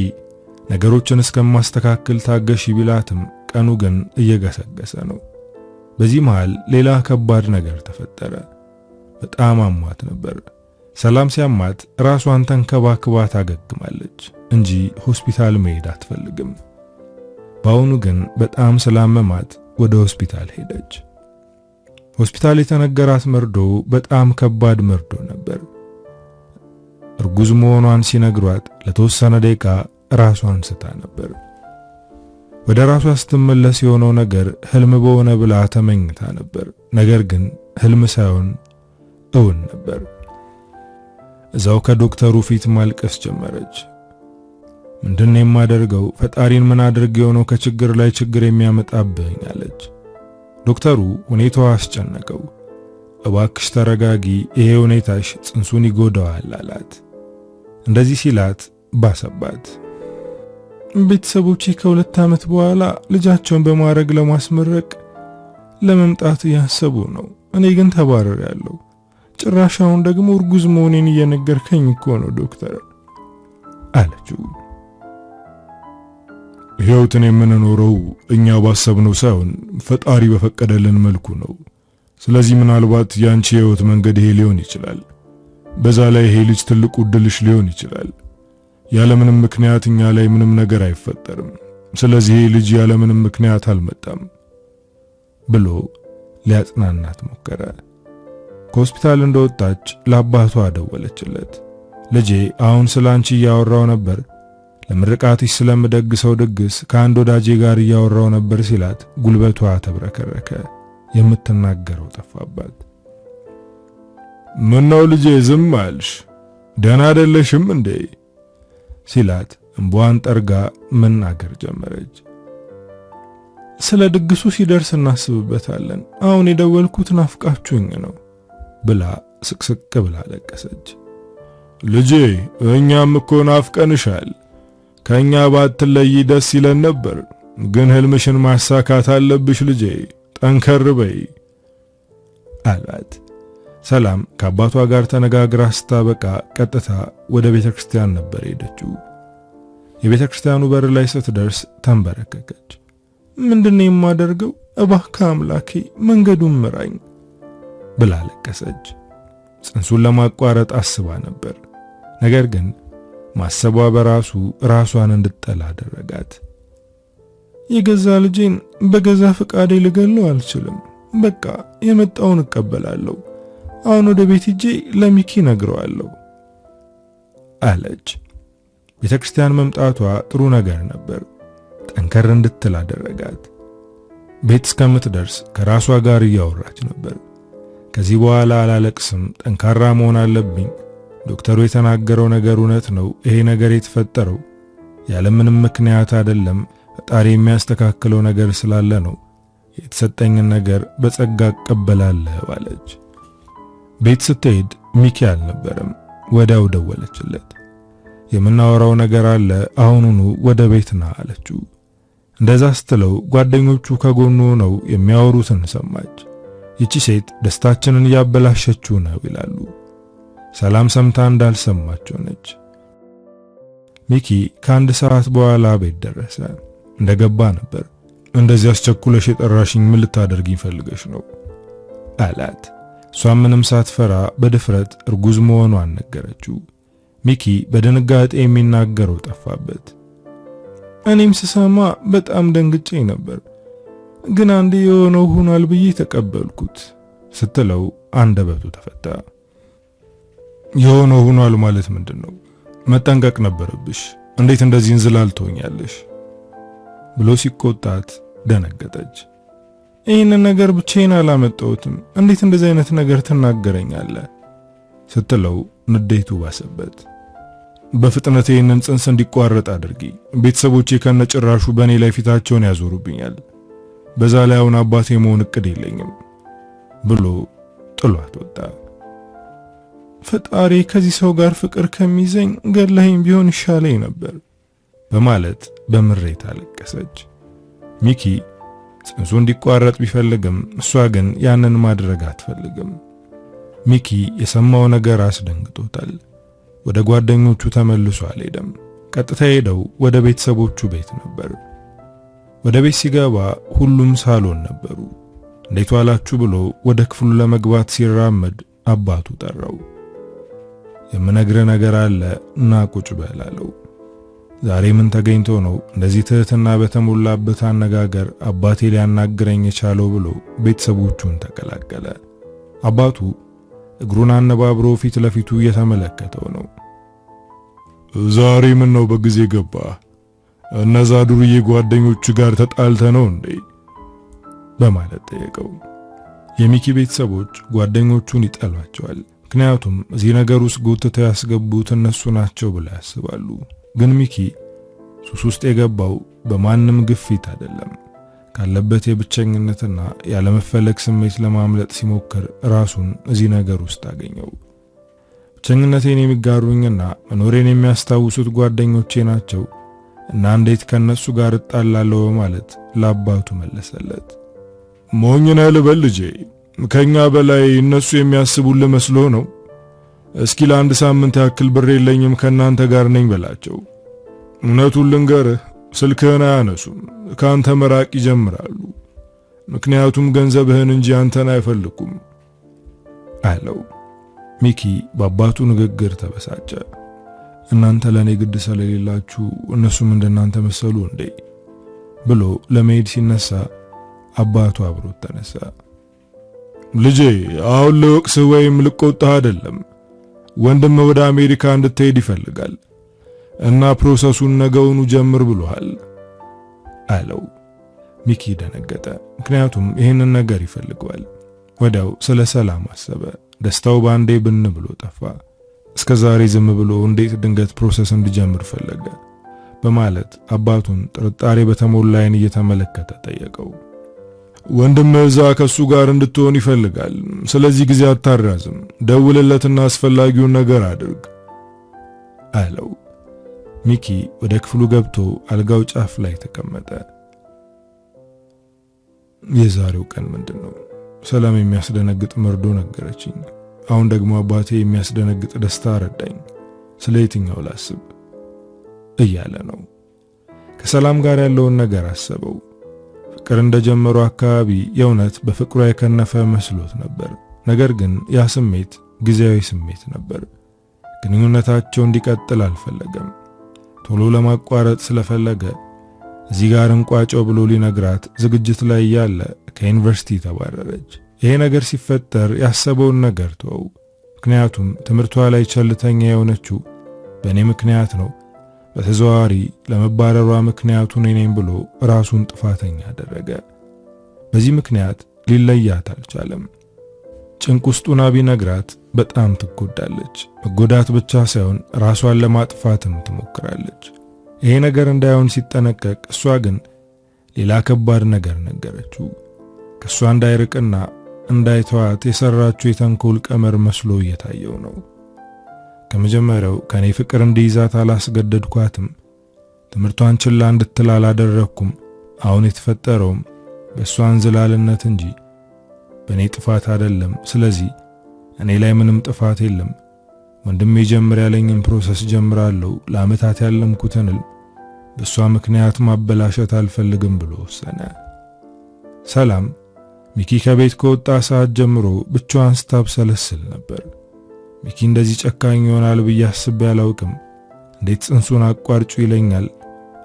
ነገሮችን እስከማስተካከል ታገሺ ቢላትም ቀኑ ግን እየገሰገሰ ነው። በዚህ መሃል ሌላ ከባድ ነገር ተፈጠረ። በጣም አሟት ነበር። ሰላም ሲያማት ራሷን ተንከባክባ ታገግማለች እንጂ ሆስፒታል መሄድ አትፈልግም። በአሁኑ ግን በጣም ስላመማት ወደ ሆስፒታል ሄደች። ሆስፒታል የተነገራት መርዶ በጣም ከባድ መርዶ ነበር። እርጉዝ መሆኗን ሲነግሯት ለተወሰነ ደቂቃ ራሷን ስታ ነበር። ወደ ራሷ ስትመለስ የሆነው ነገር ህልም በሆነ ብላ ተመኝታ ነበር። ነገር ግን ህልም ሳይሆን እውን ነበር። እዛው ከዶክተሩ ፊት ማልቀስ ጀመረች። ምንድነው የማደርገው? ፈጣሪን ምን አድርጌው ነው ከችግር ላይ ችግር የሚያመጣብኝ አለች። ዶክተሩ ሁኔታዋ አስጨነቀው። እባክሽ ተረጋጊ፣ ይሄ ሁኔታሽ ጽንሱን ይጎዳዋል አላት። እንደዚህ ሲላት ባሰባት። ቤተሰቦቼ ከ2 ዓመት በኋላ ልጃቸውን በማድረግ ለማስመረቅ ለመምጣት ያሰቡ ነው። እኔ ግን ተባረሪያለሁ። ጭራሻውን ደግሞ እርጉዝ መሆኔን እየነገርከኝ እኮ ነው ዶክተር አለችው። ሕይወትን የምንኖረው እኛ ባሰብነው ሳይሆን ፈጣሪ በፈቀደልን መልኩ ነው። ስለዚህ ምናልባት ያንቺ የሕይወት መንገድ ይሄ ሊሆን ይችላል። በዛ ላይ ይሄ ልጅ ትልቁ ዕድልሽ ሊሆን ይችላል። ያለምንም ምክንያት እኛ ላይ ምንም ነገር አይፈጠርም። ስለዚህ ይሄ ልጅ ያለምንም ምክንያት አልመጣም ብሎ ሊያጽናናት ሞከረ። ከሆስፒታል እንደወጣች ለአባቷ ደወለችለት። ልጄ አሁን ስላንቺ እያወራው ነበር፣ ለምርቃትሽ ስለምደግሰው ድግስ ከአንድ ወዳጄ ጋር እያወራው ነበር ሲላት ጉልበቷ ተብረከረከ። የምትናገረው ጠፋባት። ምነው ልጄ ዝም አልሽ? ደህና አይደለሽም እንዴ ሲላት እንቧን ጠርጋ መናገር ጀመረች። ስለ ድግሱ ሲደርስ እናስብበታለን። አሁን የደወልኩት ናፍቃችሁኝ ነው ብላ ስቅስቅ ብላ ለቀሰች። ልጄ እኛም እኮ ናፍቀንሻል። ከኛ ባትለይ ደስ ይለን ነበር፣ ግን ህልምሽን ማሳካት አለብሽ ልጄ፣ ጠንከር በይ አላት። ሰላም ከአባቷ ጋር ተነጋግራ ስታበቃ ቀጥታ ወደ ቤተክርስቲያን ነበር ሄደችው። የቤተክርስቲያኑ በር ላይ ስትደርስ ተንበረከከች። ምንድነው የማደርገው? እባክህ አምላኬ መንገዱን ምራኝ ብላ ለቀሰች። ጽንሱን ለማቋረጥ አስባ ነበር። ነገር ግን ማሰቧ በራሱ ራሷን እንድትጠላ አደረጋት። የገዛ ልጄን በገዛ ፍቃዴ ልገለው አልችልም። በቃ የመጣውን እቀበላለሁ። አሁን ወደ ቤት ሂጄ ለሚኪ ነግረዋለሁ አለች። ቤተክርስቲያን መምጣቷ ጥሩ ነገር ነበር። ጠንከር እንድትል አደረጋት። ቤት እስከምትደርስ ከራሷ ጋር እያወራች ነበር። ከዚህ በኋላ አላለቅስም፣ ጠንካራ መሆን አለብኝ። ዶክተሩ የተናገረው ነገር እውነት ነው። ይሄ ነገር የተፈጠረው ያለምንም ምክንያት አይደለም። ፈጣሪ የሚያስተካክለው ነገር ስላለ ነው። የተሰጠኝን ነገር በጸጋ እቀበላለሁ አለች። ቤት ስትሄድ ሚኪ አልነበረም። ወዲያው ደወለችለት። የምናወራው ነገር አለ፣ አሁኑኑ ወደ ቤት ና አለችው። እንደዛ ስትለው ጓደኞቹ ከጎኑ ሆነው የሚያወሩትን ሰማች። ይቺ ሴት ደስታችንን እያበላሸችው ነው ይላሉ። ሰላም ሰምታ እንዳልሰማች ሆነች። ሚኪ ከአንድ ሰዓት በኋላ ቤት ደረሰ። እንደገባ ነበር እንደዚህ አስቸኩለሽ የጠራሽኝ ምን ልታደርጊኝ ፈልገሽ ነው አላት። እሷም ምንም ሳትፈራ በድፍረት እርጉዝ መሆኗን ነገረችው። ሚኪ በድንጋጤ የሚናገረው ጠፋበት። እኔም ስሰማ በጣም ደንግጬ ነበር፣ ግን አንዴ የሆነው ሆኗል ብዬ ተቀበልኩት ስትለው አንደበቱ ተፈታ። የሆነው ሆኗል ማለት ምንድነው? መጠንቀቅ ነበረብሽ። እንዴት እንደዚህ እንዝላል ትሆኛለሽ ብሎ ሲቆጣት ደነገጠች። ይህንን ነገር ብቻዬን አላመጣሁትም፣ እንዴት እንደዚህ አይነት ነገር ትናገረኛለህ ስትለው ንዴቱ ባሰበት። በፍጥነት ይህንን ጽንስ እንዲቋረጥ አድርጊ፣ ቤተሰቦቼ ከነጭራሹ በእኔ ላይ ፊታቸውን ያዞሩብኛል፣ በዛ ላይ አሁን አባቴ መሆን እቅድ የለኝም ብሎ ጥሏት ወጣ። ፈጣሪ ከዚህ ሰው ጋር ፍቅር ከሚይዘኝ ገለኸኝ ቢሆን ይሻለኝ ነበር በማለት በምሬት አለቀሰች። ሚኪ ጽንሱ እንዲቋረጥ ቢፈልግም እሷ ግን ያንን ማድረግ አትፈልግም። ሚኪ የሰማው ነገር አስደንግጦታል። ወደ ጓደኞቹ ተመልሶ አልሄደም። ቀጥታ ሄደው ወደ ቤተሰቦቹ ቤት ነበር። ወደ ቤት ሲገባ ሁሉም ሳሎን ነበሩ። እንዴት ዋላችሁ ብሎ ወደ ክፍሉ ለመግባት ሲራመድ አባቱ ጠራው። የምነግርህ ነገር አለ እና ቁጭ በል አለው። ዛሬ ምን ተገኝቶ ነው እንደዚህ ትህትና በተሞላበት አነጋገር አባቴ ሊያናግረኝ የቻለው ብሎ ቤተሰቦቹን ተቀላቀለ። አባቱ እግሩን አነባብሮ ፊት ለፊቱ እየተመለከተው ነው። ዛሬ ምን ነው በጊዜ ገባ? እነዛ ዱርዬ ጓደኞቹ ጋር ተጣልተ ነው እንዴ በማለት ጠየቀው። የሚኪ ቤተሰቦች ጓደኞቹን ይጠሏቸዋል። ምክንያቱም እዚህ ነገር ውስጥ ጎትተው ያስገቡት እነሱ ናቸው ብለው ያስባሉ። ግን ሚኪ ሱስ ውስጥ የገባው በማንም ግፊት አይደለም። ካለበት የብቸኝነትና ያለመፈለግ ስሜት ለማምለጥ ሲሞክር ራሱን እዚህ ነገር ውስጥ አገኘው። ብቸኝነቴን የሚጋሩኝና መኖሬን የሚያስታውሱት ጓደኞቼ ናቸው እና እንዴት ከነሱ ጋር እጣላለሁ በማለት ለአባቱ መለሰለት። ሞኝ ነህ ልበል ልጄ? ከኛ በላይ እነሱ የሚያስቡልህ መስሎ ነው? እስኪ ለአንድ ሳምንት ያክል ብር የለኝም ከናንተ ጋር ነኝ በላቸው። እውነቱን ልንገርህ፣ ስልክህን አያነሱም፣ ካንተ መራቅ ይጀምራሉ። ምክንያቱም ገንዘብህን እንጂ አንተን አይፈልጉም አለው። ሚኪ በአባቱ ንግግር ተበሳጨ። እናንተ ለኔ ግድ ስለሌላችሁ እነሱም እንደናንተ መሰሉ እንዴ ብሎ ለመሄድ ሲነሳ አባቱ አብሮት ተነሳ። ልጄ አሁን ልወቅስህ ወይም ልቆጣህ አይደለም። ወንድም ወደ አሜሪካ እንድትሄድ ይፈልጋል እና ፕሮሰሱን ነገውኑ ጀምር ብሎሃል አለው። ሚኪ ደነገጠ፣ ምክንያቱም ይህንን ነገር ይፈልገዋል። ወዲያው ስለ ሰላም አሰበ። ደስታው ባንዴ ብን ብሎ ጠፋ። እስከ ዛሬ ዝም ብሎ እንዴት ድንገት ፕሮሰስ እንዲጀምር ፈለገ በማለት አባቱን ጥርጣሬ በተሞላ ዓይን እየተመለከተ ጠየቀው። ወንድምህ እዛ ከሱ ጋር እንድትሆን ይፈልጋል። ስለዚህ ጊዜ አታራዝም፣ ደውልለትና አስፈላጊውን ነገር አድርግ አለው። ሚኪ ወደ ክፍሉ ገብቶ አልጋው ጫፍ ላይ ተቀመጠ። የዛሬው ቀን ምንድነው? ሰላም የሚያስደነግጥ መርዶ ነገረችኝ። አሁን ደግሞ አባቴ የሚያስደነግጥ ደስታ ረዳኝ። ስለ የትኛው ላስብ እያለ ነው። ከሰላም ጋር ያለውን ነገር አሰበው። ፍቅር እንደጀመሩ አካባቢ የእውነት በፍቅሩ የከነፈ መስሎት ነበር። ነገር ግን ያ ስሜት ጊዜያዊ ስሜት ነበር። ግንኙነታቸው እንዲቀጥል አልፈለገም። ቶሎ ለማቋረጥ ስለፈለገ እዚህ ጋር እንቋጨው ብሎ ሊነግራት ዝግጅት ላይ ያለ ከዩኒቨርሲቲ ተባረረች። ይሄ ነገር ሲፈጠር ያሰበውን ነገር ተወው። ምክንያቱም ትምህርቷ ላይ ቸልተኛ የሆነችው በእኔ ምክንያት ነው። በተዘዋዋሪ ለመባረሯ ምክንያቱ እኔ ነኝ ብሎ ራሱን ጥፋተኛ አደረገ። በዚህ ምክንያት ሊለያት አልቻለም። ጭንቅ ውስጡን ቢነግራት በጣም ትጎዳለች። መጎዳት ብቻ ሳይሆን ራሷን ለማጥፋትም ትሞክራለች። ይሄ ነገር እንዳይሆን ሲጠነቀቅ እሷ ግን ሌላ ከባድ ነገር ነገረችው። ከሷ እንዳይርቅና እንዳይተዋት የሰራችው የተንኮል ቀመር መስሎ እየታየው ነው። ከመጀመሪያው ከኔ ፍቅር እንዲይዛት አላስገደድኳትም። ትምህርቷን ችላ እንድትል አላደረኩም። አሁን የተፈጠረውም በእሷ እንዝላልነት እንጂ በእኔ ጥፋት አይደለም። ስለዚህ እኔ ላይ ምንም ጥፋት የለም። ወንድሜ ጀምር ያለኝን ፕሮሰስ ጀምራለሁ። ለዓመታት ያለምኩትን በእሷ ምክንያት ማበላሸት አልፈልግም ብሎ ወሰነ። ሰላም ሚኪ ከቤት ከወጣ ሰዓት ጀምሮ ብቻዋን ስታብሰለስል ነበር። ሚኪ እንደዚህ ጨካኝ ይሆናል ብዬ አስቤ አላውቅም። እንዴት ጽንሱን አቋርጩ ይለኛል?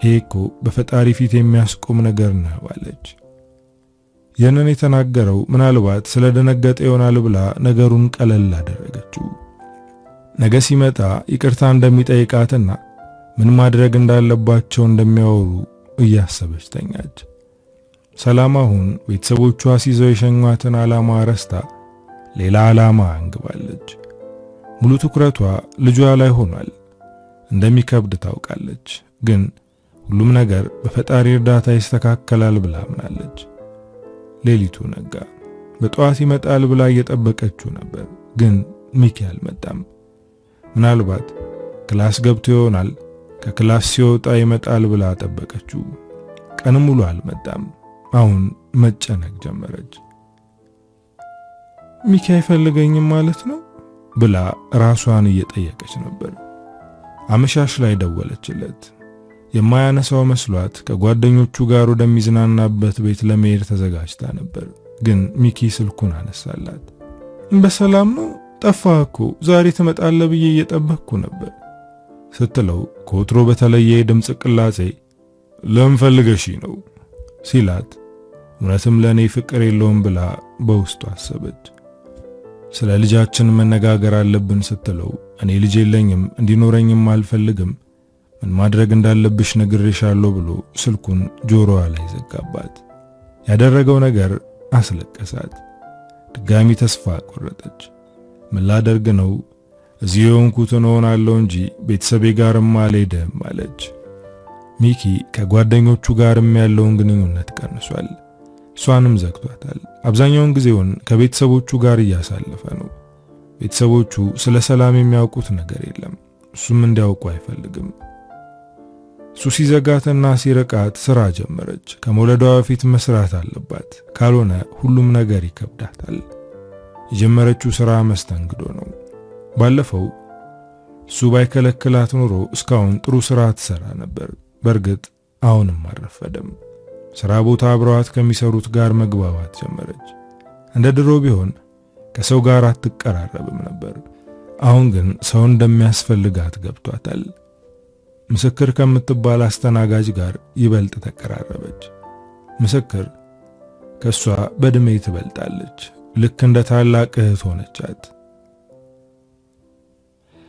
ይሄ እኮ በፈጣሪ ፊት የሚያስቆም ነገር ነው አለች። ያንን የተናገረው ምናልባት ስለደነገጠ ይሆናል ብላ ነገሩን ቀለል አደረገችው። ነገ ሲመጣ ይቅርታ እንደሚጠይቃትና ምን ማድረግ እንዳለባቸው እንደሚያወሩ እያሰበች ተኛች። ሰላም አሁን ቤተሰቦቿ ሲዘው የሸኟትን ዓላማ ረስታ ሌላ ዓላማ አንግባለች። ሙሉ ትኩረቷ ልጇ ላይ ሆኗል። እንደሚከብድ ታውቃለች፣ ግን ሁሉም ነገር በፈጣሪ እርዳታ ይስተካከላል ብላ አምናለች። ሌሊቱ ነጋ። በጠዋት ይመጣል ብላ እየጠበቀችው ነበር፣ ግን ሚኪ አልመጣም። ምናልባት ክላስ ገብቶ ይሆናል። ከክላስ ሲወጣ ይመጣል ብላ ጠበቀችው። ቀን ሙሉ አልመጣም። አሁን መጨነቅ ጀመረች። ሚኪ አይፈልገኝም ማለት ነው ብላ ራሷን እየጠየቀች ነበር። አመሻሽ ላይ ደወለችለት። የማያነሳው መስሏት ከጓደኞቹ ጋር ወደሚዝናናበት ቤት ለመሄድ ተዘጋጅታ ነበር፣ ግን ሚኪ ስልኩን አነሳላት። በሰላም ነው? ጠፋህ እኮ ዛሬ ትመጣለህ ብዬ እየጠበቅኩ ነበር ስትለው ከወትሮ በተለየ ድምጽ ቅላጼ ለምን ፈልገሽ ነው ሲላት እውነትም ለኔ ፍቅር የለውም ብላ በውስጡ አሰበች። ስለ ልጃችን መነጋገር አለብን ስትለው እኔ ልጅ የለኝም እንዲኖረኝም አልፈልግም፣ ምን ማድረግ እንዳለብሽ ነግሬሻለሁ ብሎ ስልኩን ጆሮዋ ላይ ዘጋባት። ያደረገው ነገር አስለቀሳት። ድጋሚ ተስፋ ቆረጠች። ምን ላደርግ ነው? እዚህ የሆንኩትን እሆናለሁ እንጂ ቤተሰቤ ጋርም አልሄድም አለች። ሚኪ ከጓደኞቹ ጋርም ያለውን ግንኙነት ቀንሷል። እሷንም ዘግቷታል። አብዛኛውን ጊዜውን ከቤተሰቦቹ ጋር እያሳለፈ ነው። ቤተሰቦቹ ስለ ሰላም የሚያውቁት ነገር የለም። እሱም እንዲያውቁ አይፈልግም። እሱ ሲዘጋትና ሲርቃት ስራ ጀመረች። ከመውለዷ በፊት መስራት አለባት፣ ካልሆነ ሁሉም ነገር ይከብዳታል። የጀመረችው ስራ መስተንግዶ ነው። ባለፈው እሱ ባይከለክላት ኖሮ እስካሁን ጥሩ ስራ ትሰራ ነበር። በእርግጥ አሁንም አልረፈደም። ስራ ቦታ አብረዋት ከሚሰሩት ጋር መግባባት ጀመረች። እንደ ድሮ ቢሆን ከሰው ጋር አትቀራረብም ነበር። አሁን ግን ሰው እንደሚያስፈልጋት ገብቷታል። ምስክር ከምትባል አስተናጋጅ ጋር ይበልጥ ተቀራረበች። ምስክር ከሷ በእድሜ ትበልጣለች። ልክ እንደ ታላቅ እህት ሆነቻት።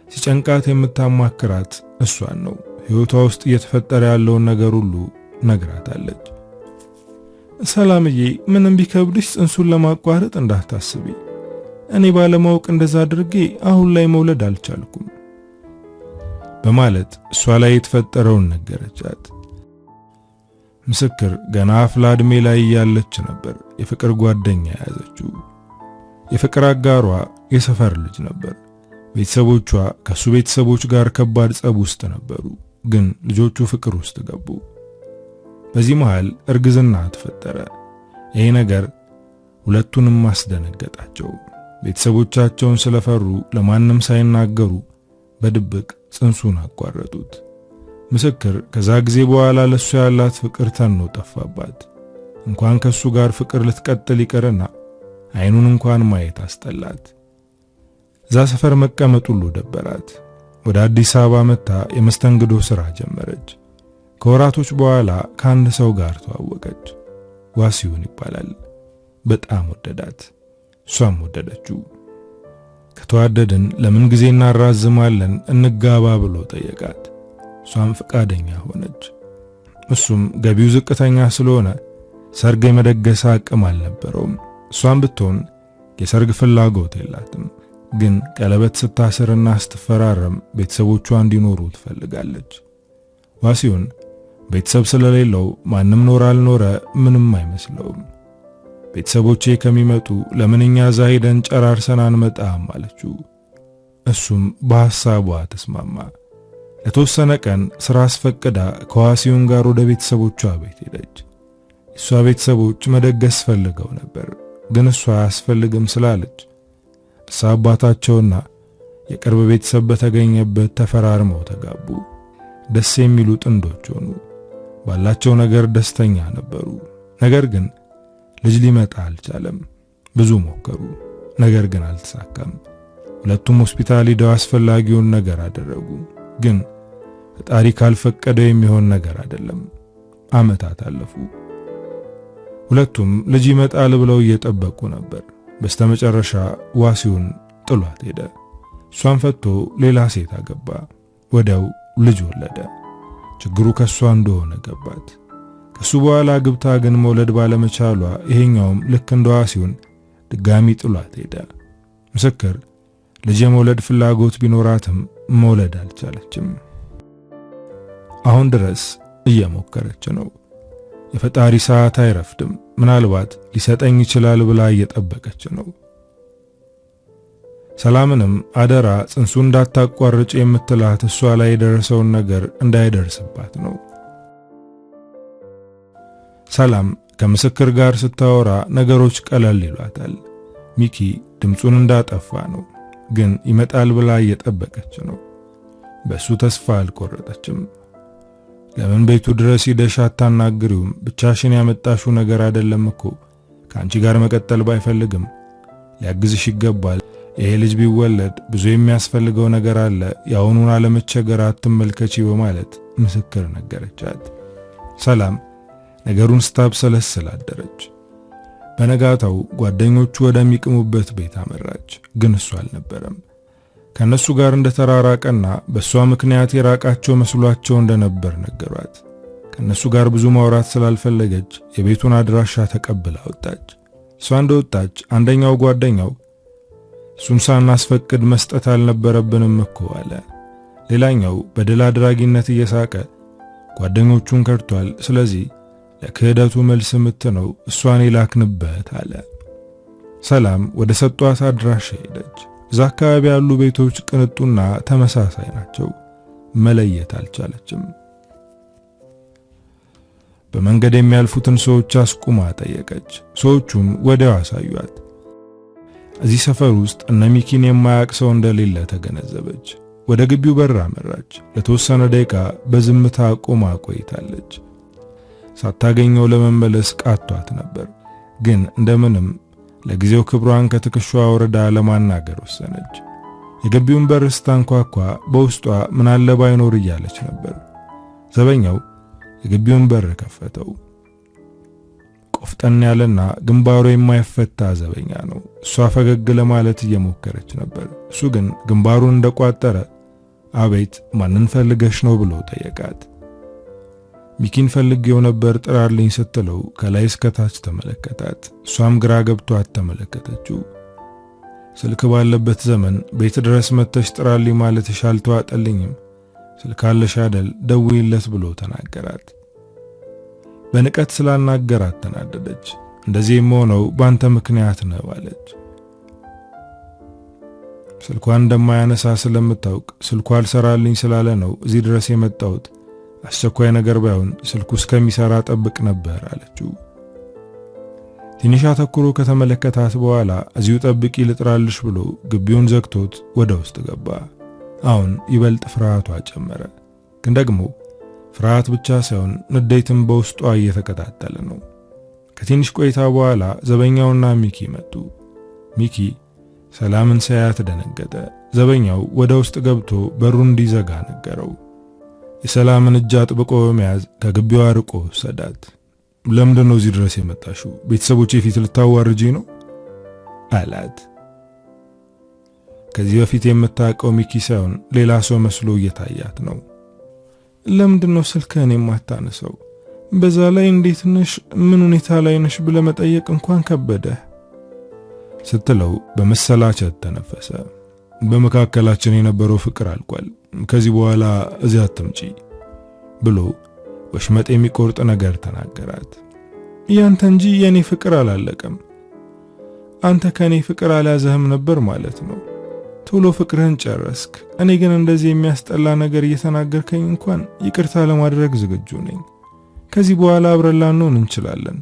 ሲጨንቃት የምታማክራት እሷን ነው። ሕይወቷ ውስጥ እየተፈጠረ ያለውን ነገር ሁሉ ነግራታለች። ሰላምዬ፣ ምንም ቢከብድሽ ጽንሱን ለማቋረጥ እንዳታስቢ። እኔ ባለማወቅ እንደዛ አድርጌ አሁን ላይ መውለድ አልቻልኩም በማለት እሷ ላይ የተፈጠረውን ነገረቻት። ምስክር ገና አፍላ ዕድሜ ላይ ያለች ነበር የፍቅር ጓደኛ ያዘችው። የፍቅር አጋሯ የሰፈር ልጅ ነበር። ቤተሰቦቿ ከሱ ቤተሰቦች ጋር ከባድ ጸብ ውስጥ ነበሩ፣ ግን ልጆቹ ፍቅር ውስጥ ገቡ። በዚህ መሃል እርግዝና ተፈጠረ። ይሄ ነገር ሁለቱንም ማስደነገጣቸው። ቤተሰቦቻቸውን ስለፈሩ ለማንም ሳይናገሩ በድብቅ ጽንሱን አቋረጡት። ምስክር ከዛ ጊዜ በኋላ ለሱ ያላት ፍቅር ተኖ ጠፋባት። እንኳን ከሱ ጋር ፍቅር ልትቀጥል ይቀርና አይኑን እንኳን ማየት አስጠላት። እዛ ሰፈር መቀመጥ ሁሉ ደበራት። ወደ አዲስ አበባ መጣ የመስተንግዶ ሥራ ጀመረች። ከወራቶች በኋላ ከአንድ ሰው ጋር ተዋወቀች። ዋሲሁን ይባላል። በጣም ወደዳት፣ እሷም ወደደችው። ከተዋደድን ለምን ጊዜ እናራዝማለን እንጋባ ብሎ ጠየቃት። እሷም ፈቃደኛ ሆነች። እሱም ገቢው ዝቅተኛ ስለሆነ ሰርግ የመደገስ አቅም አልነበረውም። እሷም ብትሆን የሰርግ ፍላጎት የላትም፣ ግን ቀለበት ስታስርና ስትፈራረም ቤተሰቦቿ እንዲኖሩ ትፈልጋለች። ዋሲውን ቤተሰብ ስለሌለው ማንም ኖር አልኖረ ምንም አይመስለውም። ቤተሰቦቼ ከሚመጡ ለምንኛ ዛይደን ጨራርሰን አንመጣም አለችው። እሱም በሐሳቧ ተስማማ። ለተወሰነ ቀን ስራ አስፈቅዳ ከዋሲውን ጋር ወደ ቤተሰቦቿ ቤት ሄደች። እሷ ቤተሰቦች መደገስ ፈልገው ነበር፣ ግን እሷ አያስፈልግም ስላለች አባታቸውና የቅርብ ቤተሰብ በተገኘበት ተፈራርመው ተጋቡ። ደስ የሚሉ ጥንዶች ሆኑ። ባላቸው ነገር ደስተኛ ነበሩ። ነገር ግን ልጅ ሊመጣ አልቻለም። ብዙ ሞከሩ፣ ነገር ግን አልተሳካም። ሁለቱም ሆስፒታል ሄደው አስፈላጊውን ነገር አደረጉ፣ ግን ፈጣሪ ካልፈቀደው የሚሆን ነገር አይደለም። ዓመታት አለፉ። ሁለቱም ልጅ ይመጣል ብለው እየጠበቁ ነበር። በስተመጨረሻ ዋሲውን ጥሏት ሄደ። እሷን ፈቶ ሌላ ሴት አገባ። ወዲያው ልጅ ወለደ። ችግሩ ከሷ እንደሆነ ገባት። ከሱ በኋላ ግብታ ግን መውለድ ባለመቻሏ ይሄኛውም ልክ እንደ ዋሲውን ድጋሚ ጥሏት ሄደ። ምስክር ልጅ የመውለድ ፍላጎት ቢኖራትም መውለድ አልቻለችም። አሁን ድረስ እየሞከረች ነው። የፈጣሪ ሰዓት አይረፍድም። ምናልባት ሊሰጠኝ ይችላል ብላ እየጠበቀች ነው። ሰላምንም አደራ ጽንሱ እንዳታቋርጭ የምትላት እሷ ላይ የደረሰውን ነገር እንዳይደርስባት ነው። ሰላም ከምስክር ጋር ስታወራ ነገሮች ቀለል ይሏታል። ሚኪ ድምፁን እንዳጠፋ ነው፣ ግን ይመጣል ብላ እየጠበቀች ነው። በሱ ተስፋ አልቆረጠችም። ለምን ቤቱ ድረስ ሂደሽ አታናግሪውም? ብቻሽን ያመጣሽው ነገር አይደለም እኮ። ከአንቺ ጋር መቀጠል ባይፈልግም ሊያግዝሽ ይገባል። ይሄ ልጅ ቢወለድ ብዙ የሚያስፈልገው ነገር አለ። ያውኑን አለመቸገር አትመልከቺ በማለት ምስክር ነገረቻት። ሰላም ነገሩን ስታብሰለስል አደረች። በነጋታው ጓደኞቹ ወደሚቅሙበት ቤት አመራች፣ ግን እሱ አልነበረም። ከነሱ ጋር እንደተራራቀና በሷ ምክንያት የራቃቸው መስሏቸው እንደነበር ነገሯት። ከነሱ ጋር ብዙ ማውራት ስላልፈለገች የቤቱን አድራሻ ተቀብላ ወጣች። እሷ እንደወጣች አንደኛው ጓደኛው እሱን ሳናስፈቅድ መስጠት አልነበረብንም እኮ አለ። ሌላኛው በድል አድራጊነት እየሳቀ ጓደኞቹን ከርቷል፣ ስለዚህ ለክህደቱ መልስ ምትነው እሷን ይላክንበት አለ። ሰላም ወደ ሰጧት አድራሻ ሄደች። እዛ አካባቢ ያሉ ቤቶች ቅንጡና ተመሳሳይ ናቸው። መለየት አልቻለችም። በመንገድ የሚያልፉትን ሰዎች አስቁማ ጠየቀች። ሰዎቹም ወዲያው አሳዩአት። እዚህ ሰፈር ውስጥ እነ ሚኪን የማያውቅ ሰው እንደሌለ ተገነዘበች። ወደ ግቢው በር አመራች። ለተወሰነ ደቂቃ በዝምታ ቆማ ቆይታለች። ሳታገኘው ለመመለስ ቃቷት ነበር፣ ግን እንደምንም ለጊዜው ክብሯን ከትከሻዋ ወረዳ ለማናገር ወሰነች። የግቢውን በር ስታንኳኳ በውስጧ ምን አለ ባይኖር እያለች ነበር። ዘበኛው የግቢውን በር ከፈተው። ቆፍጠን ያለና ግንባሩ የማይፈታ ዘበኛ ነው። እሷ ፈገግ ለማለት እየሞከረች ነበር። እሱ ግን ግንባሩን እንደቋጠረ አቤት ማንን ፈልገሽ ነው ብሎ ጠየቃት። ሚኪን ፈልጌው ነበር ጥራልኝ ስትለው ከላይ እስከ ታች ተመለከታት። እሷም ግራ ገብቷት ተመለከተችው። ስልክ ባለበት ዘመን ቤት ድረስ መተሽ ጥራልኝ ማለትሽ አልተዋጠልኝም፣ ስልክ አለሽ አይደል ደውይለት ብሎ ተናገራት። በንቀት ስላናገራት ተናደደች። እንደዚህም ሆነው ባንተ ምክንያት ነው አለች። ስልኳን እንደማያነሳ ስለምታውቅ ስልኳ አልሰራልኝ ስላለ ነው እዚህ ድረስ የመጣሁት። አስቸኳይ ነገር ባይሆን ስልኩ እስከሚሰራ ጠብቅ ነበር አለችው። ትንሽ አተኩሮ ከተመለከታት በኋላ እዚሁ ጠብቂ ልጥራልሽ ብሎ ግቢውን ዘግቶት ወደ ውስጥ ገባ። አሁን ይበልጥ ፍርሃቷ ጨመረ። ግን ደግሞ ፍርሃት ብቻ ሳይሆን ንዴትም በውስጧ እየተቀጣጠለ ነው። ከትንሽ ቆይታ በኋላ ዘበኛውና ሚኪ መጡ። ሚኪ ሰላምን ሳያት ደነገጠ። ዘበኛው ወደ ውስጥ ገብቶ በሩን እንዲዘጋ ነገረው። የሰላምን እጅ አጥብቆ በመያዝ ከግቢው አርቆ ወሰዳት። ለምንድን ነው እዚህ ድረስ የመጣሽው? ቤተሰቦቼ ፊት ልታዋርጂ ነው አላት። ከዚህ በፊት የምታውቀው ሚኪ ሳይሆን ሌላ ሰው መስሎ እየታያት ነው። ለምንድነው ስልክህን የማታነሳው? በዛ ላይ እንዴት ነሽ፣ ምን ሁኔታ ላይ ነሽ ብለህ መጠየቅ እንኳን ከበደ ስትለው በመሰላቸት ተነፈሰ። በመካከላችን የነበረው ፍቅር አልቋል፣ ከዚህ በኋላ እዚያ አትምጪ ብሎ ወሽመጥ የሚቆርጥ ነገር ተናገራት። ያንተ እንጂ የኔ ፍቅር አላለቀም። አንተ ከኔ ፍቅር አልያዘህም ነበር ማለት ነው። ቶሎ ፍቅርህን ጨረስክ። እኔ ግን እንደዚህ የሚያስጠላ ነገር እየተናገርከኝ እንኳን ይቅርታ ለማድረግ ዝግጁ ነኝ። ከዚህ በኋላ አብረን ላንሆን እንችላለን።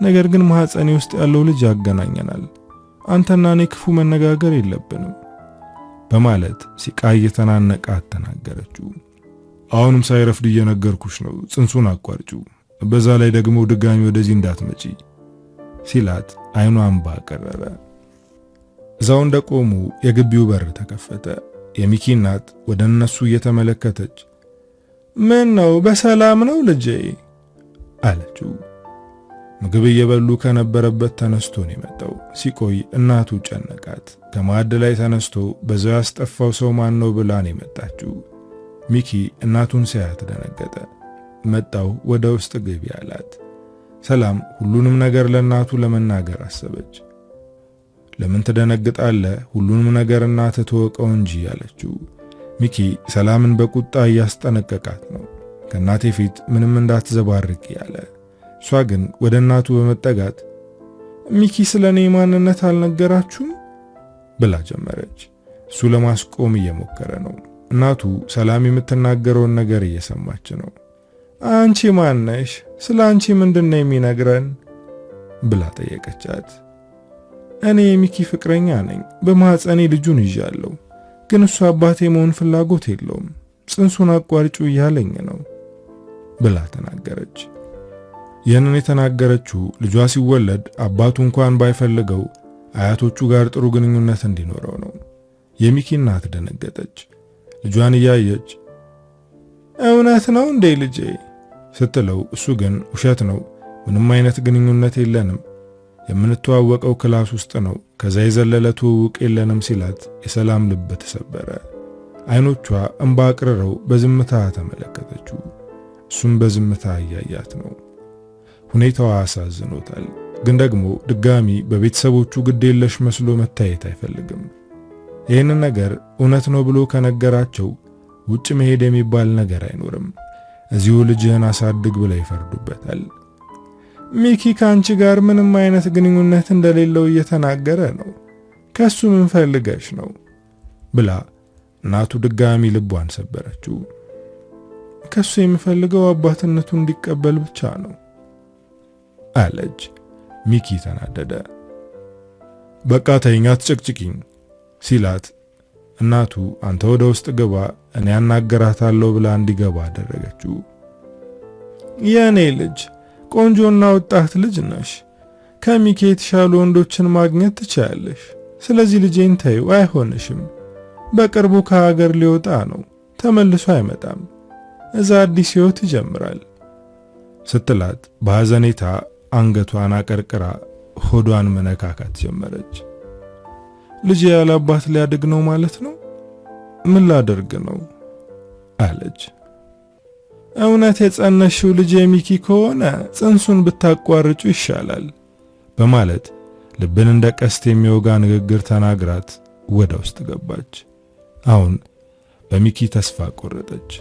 ነገር ግን ማህፀኔ ውስጥ ያለው ልጅ ያገናኘናል። አንተና እኔ ክፉ መነጋገር የለብንም በማለት ሲቃ እየተናነቃት ተናገረችው። አሁንም ሳይረፍድ እየነገርኩሽ ነው፣ ጽንሱን አቋርጩ፣ በዛ ላይ ደግሞ ድጋሚ ወደዚህ እንዳትመጪ ሲላት አይኗ እንባ ቀረረ። እዛው እንደቆሙ የግቢው በር ተከፈተ። የሚኪ እናት ወደ እነሱ እየተመለከተች ምን ነው በሰላም ነው ልጄ አለችው። ምግብ እየበሉ ከነበረበት ተነስቶ ነው የመጣው። ሲቆይ እናቱ ጨነቃት። ከማዕድ ላይ ተነስቶ በዛው ያስጠፋው ሰው ማን ነው ብላ ነው የመጣችው። ሚኪ እናቱን ሲያያት ደነገጠ። መጣው ወደ ውስጥ ግቢ አላት። ሰላም ሁሉንም ነገር ለእናቱ ለመናገር አሰበች። ለምን ትደነግጣለህ? ሁሉንም ነገር እናትህ ተወቀው እንጂ አለችው። ሚኪ ሰላምን በቁጣ እያስጠነቀቃት ነው። ከእናቴ ፊት ምንም እንዳትዘባርቂ ያለ። እሷ ግን ወደ እናቱ በመጠጋት ሚኪ ስለኔ ማንነት አልነገራችሁም ብላ ጀመረች። እሱ ለማስቆም እየሞከረ ነው። እናቱ ሰላም የምትናገረውን ነገር እየሰማች ነው። አንቺ ማን ነሽ? ስለ አንቺ ምንድነው የሚነግረን ብላ ጠየቀቻት። እኔ የሚኪ ፍቅረኛ ነኝ። በማህፀኔ ልጁን ይዣለሁ። ግን እሱ አባቴ መሆን ፍላጎት የለውም። ጽንሱን አቋርጩ እያለኝ ነው ብላ ተናገረች። ይህንን የተናገረችው ልጇ ሲወለድ አባቱ እንኳን ባይፈልገው አያቶቹ ጋር ጥሩ ግንኙነት እንዲኖረው ነው። የሚኪ እናት ደነገጠች። ልጇን እያየች እውነት ነው እንዴ ልጄ ስትለው፣ እሱ ግን ውሸት ነው፣ ምንም አይነት ግንኙነት የለንም፣ የምንተዋወቀው ክላስ ውስጥ ነው፣ ከዛ የዘለለ ትውውቅ የለንም ሲላት የሰላም ልብ ተሰበረ። አይኖቿ እንባ አቅርረው በዝምታ ተመለከተችው። እሱም በዝምታ እያያት ነው። ሁኔታዋ አሳዝኖታል። ግን ደግሞ ድጋሚ በቤተሰቦቹ ግዴለሽ መስሎ መታየት አይፈልግም። ይህንን ነገር እውነት ነው ብሎ ከነገራቸው ውጭ መሄድ የሚባል ነገር አይኖርም። እዚሁ ልጅህን አሳድግ ብለው ይፈርዱበታል። ሚኪ ካንቺ ጋር ምንም አይነት ግንኙነት እንደሌለው እየተናገረ ነው። ከሱ ምን ፈልገሽ ነው ብላ እናቱ ድጋሚ ልቧን ሰበረችው። ከሱ የሚፈልገው አባትነቱን እንዲቀበል ብቻ ነው አለች። ሚኪ ተናደደ። በቃ ተይኝ አትጨቅጭቂኝ ሲላት እናቱ አንተ ወደ ውስጥ ግባ እኔ አናገራታለሁ ብላ እንዲገባ አደረገችው። የኔ ልጅ ቆንጆና ወጣት ልጅ ነሽ። ከሚኪ የተሻሉ ወንዶችን ማግኘት ትችያለሽ። ስለዚህ ልጄን ተይው፣ አይሆንሽም። በቅርቡ ከሀገር ሊወጣ ነው፣ ተመልሶ አይመጣም። እዛ አዲስ ሕይወት ይጀምራል ስትላት በሐዘኔታ አንገቷን አቀርቅራ ሆዷን መነካካት ጀመረች። ልጄ ያለ አባት ሊያድግ ነው ማለት ነው? ምን ላደርግ ነው አለች። እውነት የጸነሽው ልጄ ሚኪ ከሆነ ጽንሱን ብታቋርጩ ይሻላል በማለት ልብን እንደ ቀስት የሚወጋ ንግግር ተናግራት ወደ ውስጥ ገባች። አሁን በሚኪ ተስፋ ቆረጠች።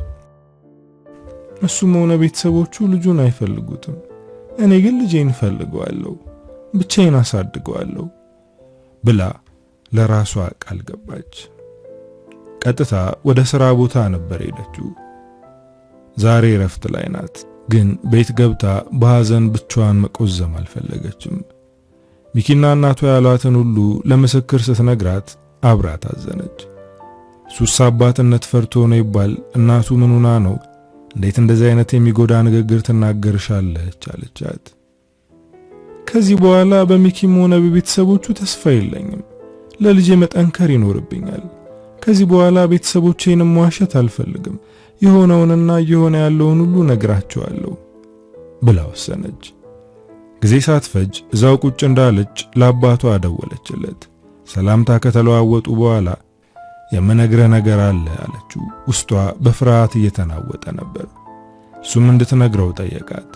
እሱም ሆነ ቤተሰቦቹ ልጁን አይፈልጉትም። እኔ ግን ልጄን እፈልገዋለሁ፣ ብቻዬን አሳድገዋለሁ ብላ ለራሷ ቃል ገባች። ቀጥታ ወደ ሥራ ቦታ ነበር ሄደችው። ዛሬ ረፍት ላይ ናት። ግን ቤት ገብታ በሐዘን ብቻዋን መቆዘም አልፈለገችም። ሚኪና እናቷ ያሏትን ሁሉ ለምስክር ስትነግራት አብራት አዘነች። ሱስ አባትነት ፈርቶ ነው ይባል እናቱ ምኑና ነው እንዴት እንደዚህ አይነት የሚጎዳ ንግግር ትናገርሻለች አለቻት። ከዚህ በኋላ በሚኪም ሆነ በቤተሰቦቹ ተስፋ የለኝም። ለልጄ መጠንከር ይኖርብኛል። ከዚህ በኋላ ቤተሰቦቼንም መዋሸት አልፈልግም። የሆነውንና የሆነ ያለውን ሁሉ ነግራቸዋለሁ ብላ ወሰነች። ጊዜ ሳትፈጅ እዛው ቁጭ እንዳለች ለአባቷ አደወለችለት። ሰላምታ ከተለዋወጡ በኋላ የምነግርህ ነገር አለ አለችው። ውስጧ በፍርሃት እየተናወጠ ነበር። እሱም እንድትነግረው ጠየቃት።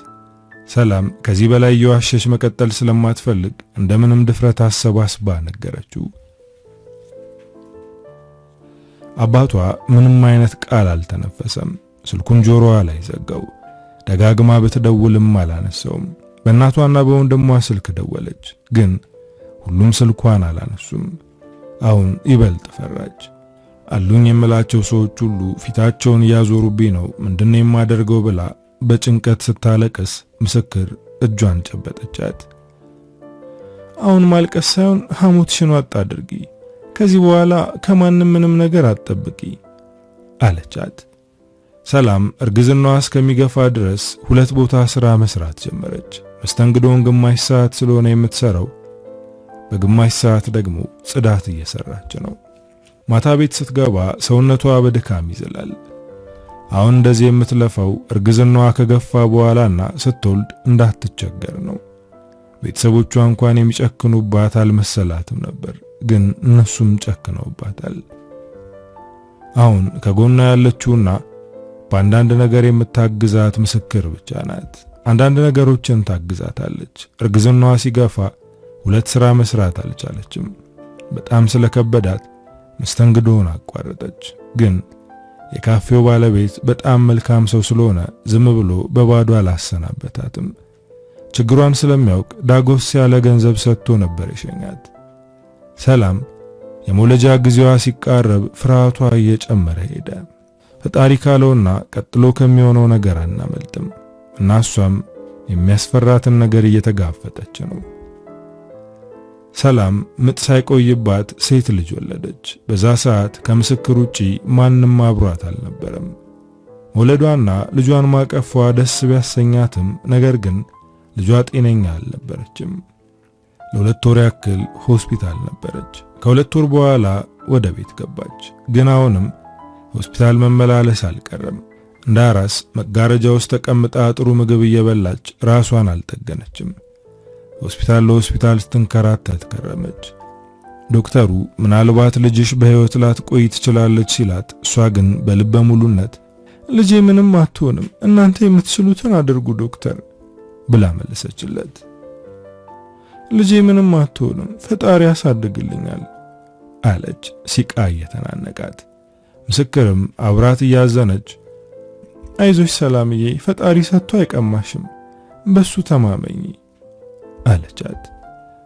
ሰላም ከዚህ በላይ የዋሸች መቀጠል ስለማትፈልግ እንደምንም ድፍረት አሰባስባ ነገረችው። አባቷ ምንም አይነት ቃል አልተነፈሰም። ስልኩን ጆሮዋ ላይ ዘጋው። ደጋግማ ብትደውልም አላነሳውም። በእናቷና በወንድሟ ስልክ ደወለች፣ ግን ሁሉም ስልኳን አላነሱም። አሁን ይበልጥ ፈራች። አሉኝ የምላቸው ሰዎች ሁሉ ፊታቸውን እያዞሩብኝ ነው፣ ምንድነው የማደርገው ብላ በጭንቀት ስታለቅስ ምስክር እጇን ጨበጠቻት። አሁን ማልቀስ ሳይሆን ሐሞትሽን ዋጥ አድርጊ፣ ከዚህ በኋላ ከማንም ምንም ነገር አትጠብቂ አለቻት። ሰላም እርግዝናዋ እስከሚገፋ ድረስ 2 ቦታ ስራ መስራት ጀመረች። መስተንግዶን ግማሽ ሰዓት ስለሆነ የምትሰራው፣ በግማሽ ሰዓት ደግሞ ጽዳት እየሰራች ነው። ማታ ቤት ስትገባ ሰውነቷ በድካም ይዝላል። አሁን እንደዚህ የምትለፈው እርግዝናዋ ከገፋ በኋላና ስትወልድ እንዳትቸገር ነው። ቤተሰቦቿ እንኳን የሚጨክኑባት አልመሰላትም ነበር፣ ግን እነሱም ጨክነውባታል። አሁን ከጎኗ ያለችውና በአንዳንድ ነገር የምታግዛት ምስክር ብቻ ናት። አንዳንድ ነገሮችን ታግዛታለች። እርግዝናዋ ሲገፋ 2 ስራ መስራት አልቻለችም። በጣም ስለከበዳት መስተንግዶውን አቋረጠች። ግን የካፌው ባለቤት በጣም መልካም ሰው ስለሆነ ዝም ብሎ በባዶ አላሰናበታትም። ችግሯን ስለሚያውቅ ዳጎስ ያለ ገንዘብ ሰጥቶ ነበር የሸኛት። ሰላም የመውለጃ ጊዜዋ ሲቃረብ ፍርሃቷ እየጨመረ ሄደ። ፈጣሪ ካለውና ቀጥሎ ከሚሆነው ነገር አናመልጥም እና እሷም የሚያስፈራትን ነገር እየተጋፈጠች ነው። ሰላም ምጥ ሳይቆይባት ሴት ልጅ ወለደች። በዛ ሰዓት ከምስክር ውጪ ማንም አብሯት አልነበረም። መውለዷና ልጇን ማቀፏ ደስ ቢያሰኛትም ነገር ግን ልጇ ጤነኛ አልነበረችም። ለ2 ወር ያክል ሆስፒታል ነበረች። ከ2 ወር በኋላ ወደ ቤት ገባች። ግን አሁንም ሆስፒታል መመላለስ አልቀረም። እንዳራስ መጋረጃ ውስጥ ተቀምጣ ጥሩ ምግብ እየበላች ራሷን አልጠገነችም። ሆስፒታል ለሆስፒታል ስትንከራተት ከረመች። ዶክተሩ ምናልባት ልጅሽ በህይወት ላትቆይ ትችላለች ሲላት፣ እሷ ግን በልበ ሙሉነት ልጄ ምንም አትሆንም፣ እናንተ የምትችሉትን አድርጉ ዶክተር ብላ መለሰችለት። ልጄ ምንም አትሆንም፣ ፈጣሪ ያሳድግልኛል አለች ሲቃ እየተናነቃት። ምስክርም አብራት እያዘነች አይዞሽ ሰላምዬ፣ ፈጣሪ ሰጥቶ አይቀማሽም፣ በሱ ተማመኝ አለቻት።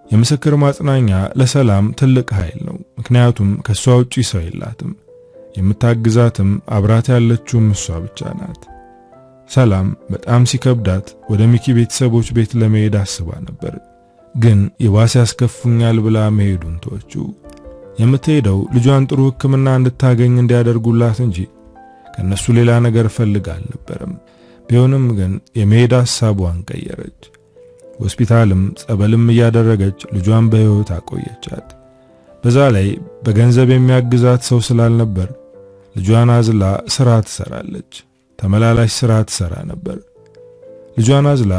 የምስክር ማጽናኛ ለሰላም ትልቅ ኃይል ነው። ምክንያቱም ከሷ ውጪ ሰው የላትም። የምታግዛትም አብራት ያለችውም እሷ ብቻ ናት። ሰላም በጣም ሲከብዳት ወደ ሚኪ ቤተሰቦች ቤት ለመሄድ አስባ ነበር። ግን የባሰ ያስከፉኛል ብላ መሄዱን ተወችው። የምትሄደው ልጇን ጥሩ ሕክምና እንድታገኝ እንዲያደርጉላት እንጂ ከነሱ ሌላ ነገር ፈልጋ አልነበረም። ቢሆንም ግን የመሄድ ሐሳቧን ቀየረች። ሆስፒታልም ጸበልም እያደረገች ልጇን በሕይወት አቆየቻት። በዛ ላይ በገንዘብ የሚያግዛት ሰው ስላልነበር ልጇን አዝላ ስራ ትሰራለች። ተመላላሽ ስራ ትሰራ ነበር። ልጇን አዝላ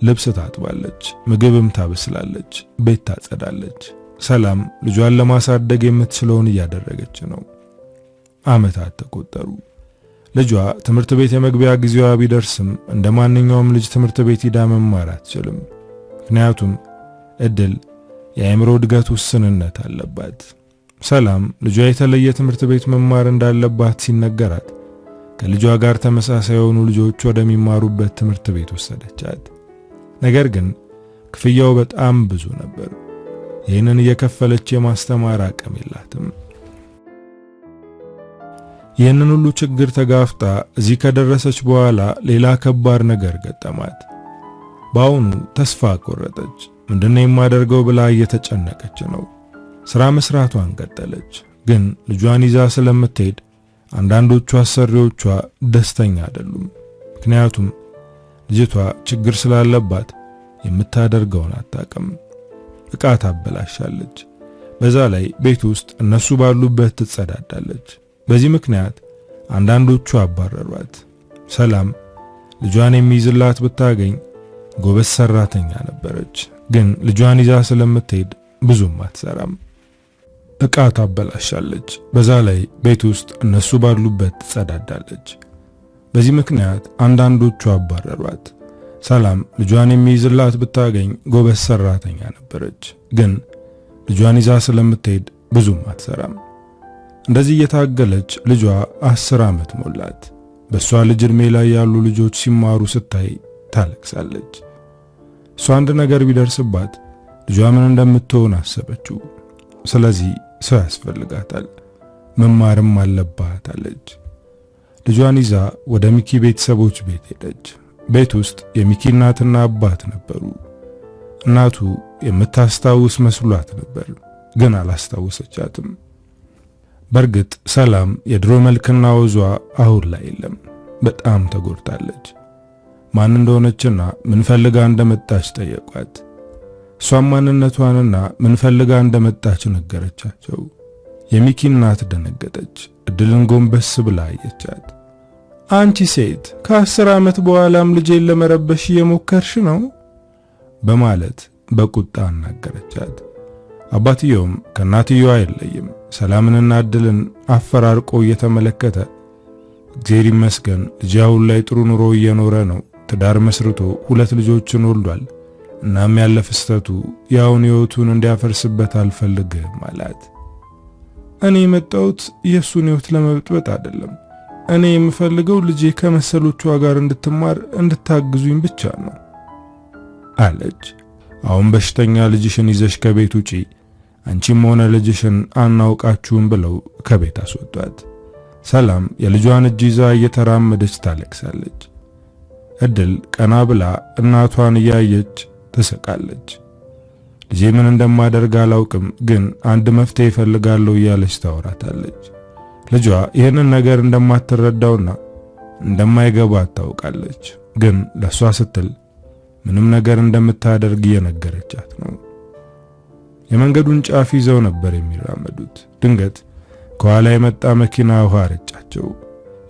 ልብስ ታጥባለች፣ ምግብም ታበስላለች፣ ቤት ታጸዳለች። ሰላም ልጇን ለማሳደግ የምትችለውን እያደረገች ነው። ዓመታት ተቆጠሩ። ልጇ ትምህርት ቤት የመግቢያ ጊዜዋ ቢደርስም እንደማንኛውም ልጅ ትምህርት ቤት ሄዳ መማር አትችልም። ምክንያቱም እድል የአእምሮ እድገት ውስንነት አለባት። ሰላም ልጇ የተለየ ትምህርት ቤት መማር እንዳለባት ሲነገራት ከልጇ ጋር ተመሳሳይ የሆኑ ልጆች ወደሚማሩበት ትምህርት ቤት ወሰደቻት። ነገር ግን ክፍያው በጣም ብዙ ነበር። ይህንን እየከፈለች የማስተማር አቅም የላትም። ይህንን ሁሉ ችግር ተጋፍጣ እዚህ ከደረሰች በኋላ ሌላ ከባድ ነገር ገጠማት። በአሁኑ ተስፋ ቆረጠች። ምንድነው የማደርገው ብላ እየተጨነቀች ነው። ስራ መስራቷን ቀጠለች። ግን ልጇን ይዛ ስለምትሄድ አንዳንዶቹ አሰሪዎቿ ደስተኛ አይደሉም። ምክንያቱም ልጅቷ ችግር ስላለባት የምታደርገውን አታውቅም። ዕቃ ታበላሻለች። በዛ ላይ ቤት ውስጥ እነሱ ባሉበት ትጸዳዳለች። በዚህ ምክንያት አንዳንዶቹ አባረሯት። ሰላም ልጇን የሚይዝላት ብታገኝ ጎበዝ ሰራተኛ ነበረች። ግን ልጇን ይዛ ስለምትሄድ ብዙም አትሰራም። ዕቃ ታበላሻለች። በዛ ላይ ቤት ውስጥ እነሱ ባሉበት ትጸዳዳለች። በዚህ ምክንያት አንዳንዶቹ አባረሯት። ሰላም ልጇን የሚይዝላት ብታገኝ ጎበዝ ሰራተኛ ነበረች። ግን ልጇን ይዛ ስለምትሄድ ብዙም አትሰራም። እንደዚህ እየታገለች ልጇ 10 ዓመት ሞላት። በሷ ልጅ እድሜ ላይ ያሉ ልጆች ሲማሩ ስታይ ታለቅሳለች። እሷ አንድ ነገር ቢደርስባት ልጇ ምን እንደምትሆን አሰበችው። ስለዚህ ሰው ያስፈልጋታል፣ መማርም አለባት አለች። ልጇን ይዛ ወደ ሚኪ ቤተሰቦች ቤት ሄደች። ቤት ውስጥ የሚኪ እናትና አባት ነበሩ። እናቱ የምታስታውስ መስሏት ነበር፣ ግን አላስታወሰቻትም። በእርግጥ ሰላም የድሮ መልክና ወዟ አሁን ላይ የለም። በጣም ተጎድታለች። ማን እንደሆነችና ምን ፈልጋ እንደመጣች ጠየቋት። እሷም ማንነቷንና ምን ፈልጋ እንደመጣች ነገረቻቸው። የሚኪ እናት ደነገጠች። እድልን ጎንበስ ብላ አየቻት። አንቺ ሴት ከ10 ዓመት በኋላም ልጄን ለመረበሽ እየሞከርሽ ነው በማለት በቁጣ አናገረቻት። አባትየውም ከእናትየው አይለይም። ሰላምንና እድልን አፈራርቆ እየተመለከተ እግዚአብሔር ይመስገን ልጅ አሁን ላይ ጥሩ ኑሮ እየኖረ ነው፣ ትዳር መስርቶ 2 ልጆችን ወልዷል። እናም ያለፈ ስህተቱ ያውን ሕይወቱን እንዲያፈርስበት አልፈልግም አላት። እኔ የመጣሁት የሱን ሕይወት ለመብጥበጥ አይደለም። እኔ የምፈልገው ልጄ ከመሰሎቿ ጋር እንድትማር እንድታግዙኝ ብቻ ነው አለች። አሁን በሽተኛ ልጅሽን ይዘሽ ከቤት ውጪ፣ አንቺም ሆነ ልጅሽን አናውቃችሁም ብለው ከቤት አስወጧት። ሰላም የልጇን እጅ ይዛ እየተራመደች ታለቅሳለች። እድል ቀና ብላ እናቷን እያየች ትስቃለች። ልጄ ምን እንደማደርግ አላውቅም፣ ግን አንድ መፍትሄ እፈልጋለሁ እያለች ታወራታለች። ልጇ ይህንን ነገር እንደማትረዳውና እንደማይገባት ታውቃለች፣ ግን ለሷ ስትል ምንም ነገር እንደምታደርግ እየነገረቻት ነው። የመንገዱን ጫፍ ይዘው ነበር የሚራመዱት። ድንገት ከኋላ የመጣ መኪና ውሃ ረጫቸው።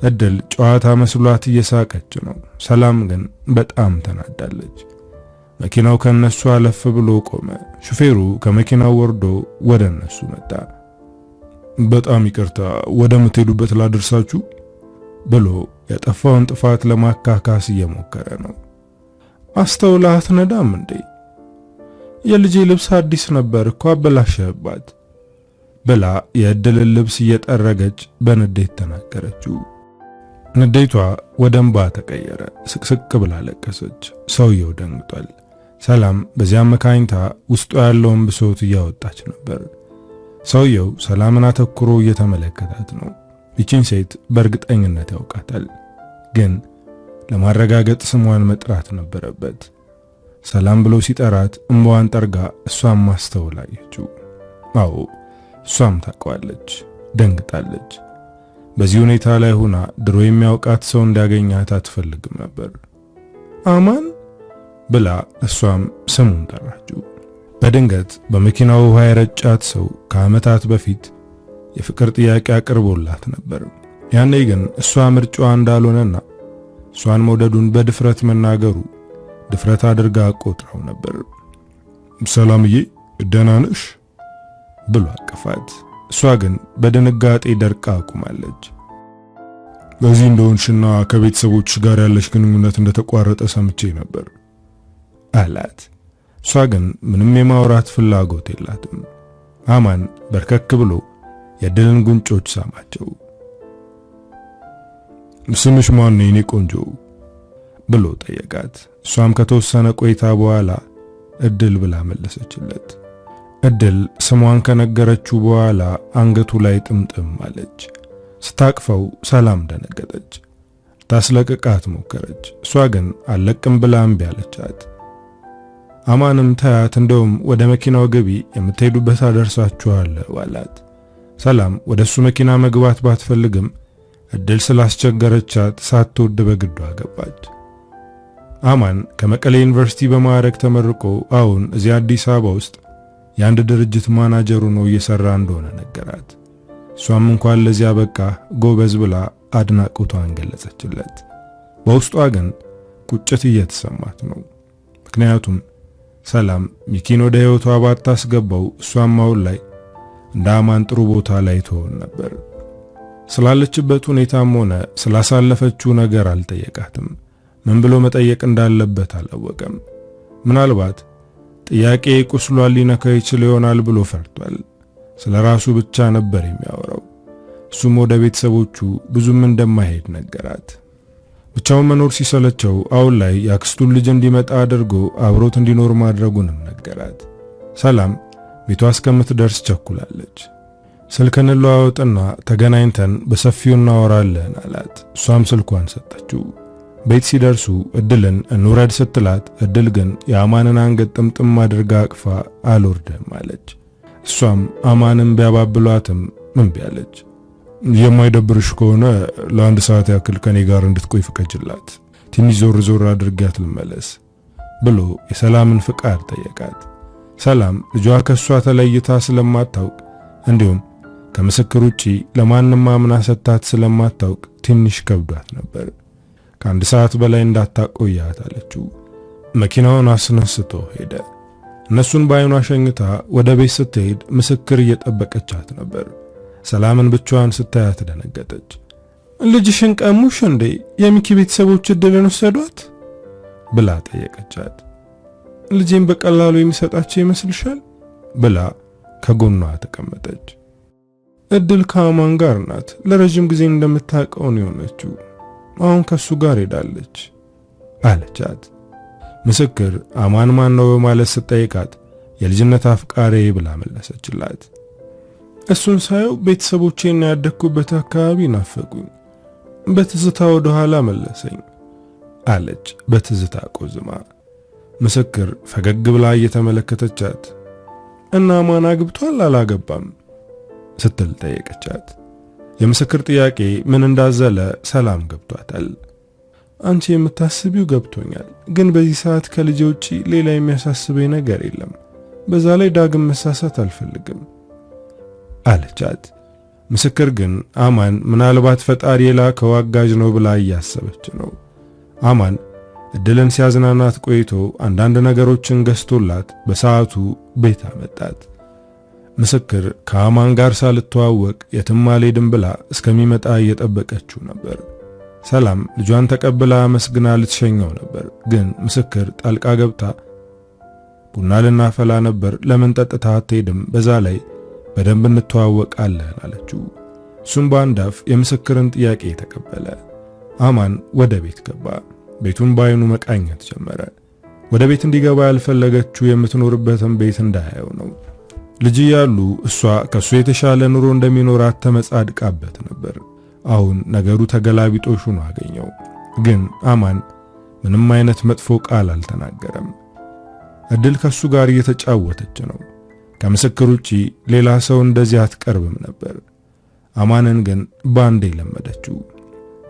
እድል ጨዋታ መስሏት እየሳቀች ነው። ሰላም ግን በጣም ተናዳለች። መኪናው ከነሱ አለፍ ብሎ ቆመ። ሹፌሩ ከመኪናው ወርዶ ወደ እነሱ መጣ። በጣም ይቅርታ፣ ወደ ምትሄዱበት ላደርሳችሁ ብሎ ያጠፋውን ጥፋት ለማካካስ እየሞከረ ነው። አስተውላት ነዳም እንዴ? የልጄ ልብስ አዲስ ነበር እኮ አበላሸባት ብላ የእድልን ልብስ እየጠረገች በንዴት ተናገረችው። ንዴቷ ወደ እንባ ተቀየረ። ስቅስቅ ብላ ለቀሰች። ሰውየው ደንግጧል። ሰላም በዚያ መካኝታ ውስጡ ያለውን ብሶት እያወጣች ነበር። ሰውየው ሰላምን አተኩሮ እየተመለከታት ነው። ይቺን ሴት በእርግጠኝነት ያውቃታል፣ ግን ለማረጋገጥ ስሟን መጥራት ነበረበት። ሰላም ብሎ ሲጠራት እንባዋን ጠርጋ እሷም ማስተውላየችው። አዎ እሷም ታውቀዋለች። ደንግጣለች። በዚህ ሁኔታ ላይ ሆና ድሮ የሚያውቃት ሰው እንዲያገኛት አትፈልግም ነበር። አማን ብላ እሷም ስሙን ጠራችው። በድንገት በመኪናው ውሃ የረጫት ሰው ከዓመታት በፊት የፍቅር ጥያቄ አቅርቦላት ነበር። ያኔ ግን እሷ ምርጫዋ እንዳልሆነና እሷን መውደዱን በድፍረት መናገሩ ድፍረት አድርጋ ቆጥረው ነበር። ሰላምዬ ደህና ነሽ ብሎ አቀፋት። እሷ ግን በድንጋጤ ደርቃ አቁማለች። በዚህ እንደሆንሽና ከቤተሰቦች ጋር ያለሽ ግንኙነት እንደተቋረጠ ሰምቼ ነበር አላት። እሷ ግን ምንም የማውራት ፍላጎት የላትም። አማን በርከክ ብሎ የእድልን ጉንጮች ሳማቸው። ስምሽ ማን ነው የኔ ቆንጆ ብሎ ጠየቃት። እሷም ከተወሰነ ቆይታ በኋላ እድል ብላ መለሰችለት። እድል ስሟን ከነገረችው በኋላ አንገቱ ላይ ጥምጥም አለች። ስታቅፈው ሰላም ደነገጠች። ታስለቅቃት ሞከረች። እሷ ግን አለቅም ብላ እምቢ አለቻት። አማንም ታያት፣ እንደውም ወደ መኪናው ግቢ፣ የምትሄዱበት አደርሳችኋለሁ አላት። ሰላም ወደሱ መኪና መግባት ባትፈልግም እድል ስላስቸገረቻት ሳትወድ በግዷ ገባች። አማን ከመቀሌ ዩኒቨርሲቲ በማዕረግ ተመርቆ አሁን እዚህ አዲስ አበባ ውስጥ የአንድ ድርጅት ማናጀሩ ነው እየሰራ እንደሆነ ነገራት። እሷም እንኳን ለዚያ በቃ ጎበዝ ብላ አድናቆቷን ገለጸችለት። በውስጧ ግን ቁጭት እየተሰማት ነው። ምክንያቱም ሰላም ሚኪን ወደ ህይወቷ ባታስገባው እሷም አሁን ላይ እንደ አማን ጥሩ ቦታ ላይ ትሆን ነበር። ስላለችበት ሁኔታም ሆነ ስላሳለፈችው ነገር አልጠየቃትም። ምን ብሎ መጠየቅ እንዳለበት አላወቀም። ምናልባት ጥያቄ ቁስሏን ሊነካ ይችል ይሆናል ብሎ ፈርቷል። ስለራሱ ብቻ ነበር የሚያወራው። እሱም ወደ ቤተሰቦቹ ብዙም እንደማይሄድ ነገራት። ብቻውን መኖር ሲሰለቸው አሁን ላይ ያክስቱን ልጅ እንዲመጣ አድርጎ አብሮት እንዲኖር ማድረጉንም ነገራት። ሰላም ቤቷ እስከምትደርስ ቸኩላለች። ስልክ እንለዋወጥና ተገናኝተን በሰፊው እናወራለን አላት። እሷም ስልኳን ሰጠችው። ቤት ሲደርሱ እድልን እንውረድ ስትላት እድል ግን የአማንን አንገት ጥምጥም አድርጋ አቅፋ አልወርድም አለች። እሷም አማንን ቢያባብሏትም እምቢ አለች። የማይደብርሽ ከሆነ ለአንድ ሰዓት ያክል ከኔ ጋር እንድትቆይ ፍቀጅላት፣ ትንሽ ዞር ዞር አድርጋት ልመለስ ብሎ የሰላምን ፍቃድ ጠየቃት። ሰላም ልጇ ከሷ ተለይታ ስለማታውቅ እንዲሁም ከምስክር ውጪ ለማንም አምና ሰጣት ስለማታውቅ ትንሽ ከብዷት ነበር። ከአንድ ሰዓት በላይ እንዳታቆያት አለችው። መኪናውን አስነስቶ ሄደ። እነሱን በአይኗ ሸኝታ ወደ ቤት ስትሄድ ምስክር እየጠበቀቻት ነበር። ሰላምን ብቻዋን ስታያት ደነገጠች። ልጅሽን ቀሙሽ እንዴ? የሚኪ ቤተሰቦች እድልን ወሰዷት ብላ ጠየቀቻት። ልጄን በቀላሉ የሚሰጣቸው ይመስልሻል ብላ ከጎኗ ተቀመጠች። እድል ከአማን ጋር ናት። ለረጅም ጊዜ እንደምታውቀው ነው የሆነችው። አሁን ከሱ ጋር ሄዳለች አለቻት። ምስክር አማን ማን ነው በማለት ስትጠይቃት የልጅነት አፍቃሪ ብላ መለሰችላት። እሱን ሳየው ቤተሰቦቼና ያደግኩበት አካባቢ ናፈቁኝ፣ በትዝታ ወደ ኋላ መለሰኝ አለች በትዝታ ቆዝማ። ምስክር ፈገግ ብላ እየተመለከተቻት እና አማን አግብቷል አላገባም ስትል ጠየቀቻት። የምስክር ጥያቄ ምን እንዳዘለ ሰላም ገብቷታል። አንቺ የምታስቢው ገብቶኛል፣ ግን በዚህ ሰዓት ከልጄ ውጪ ሌላ የሚያሳስበኝ ነገር የለም። በዛ ላይ ዳግም መሳሳት አልፈልግም አለቻት። ምስክር ግን አማን ምናልባት ፈጣሪ የላከው አጋዥ ነው ብላ እያሰበች ነው። አማን እድልን ሲያዝናናት ቆይቶ አንዳንድ ነገሮችን ገዝቶላት በሰዓቱ ቤት አመጣት። ምስክር ከአማን ጋር ሳልተዋወቅ የትም አልሄድም ብላ እስከሚመጣ እየጠበቀችው ነበር። ሰላም ልጇን ተቀብላ መስግና ልትሸኘው ነበር። ግን ምስክር ጣልቃ ገብታ ቡና ልናፈላ ነበር፣ ለምን ጠጥታ አትሄድም? በዛ ላይ በደንብ እንተዋወቃለን አለችው። እሱም በአንዳፍ የምስክርን ጥያቄ ተቀበለ። አማን ወደ ቤት ገባ። ቤቱን በአይኑ መቃኘት ጀመረ። ወደ ቤት እንዲገባ ያልፈለገችው የምትኖርበትን ቤት እንዳያየው ነው። ልጅ ያሉ እሷ ከሱ የተሻለ ኑሮ እንደሚኖራት ተመጻድቃበት ነበር። አሁን ነገሩ ተገላቢጦሽ ሆኖ አገኘው። ግን አማን ምንም አይነት መጥፎ ቃል አልተናገረም። እድል ከሱ ጋር እየተጫወተች ነው። ከምስክር ውጪ ሌላ ሰው እንደዚህ አትቀርብም ነበር። አማንን ግን ባንዴ ለመደችው።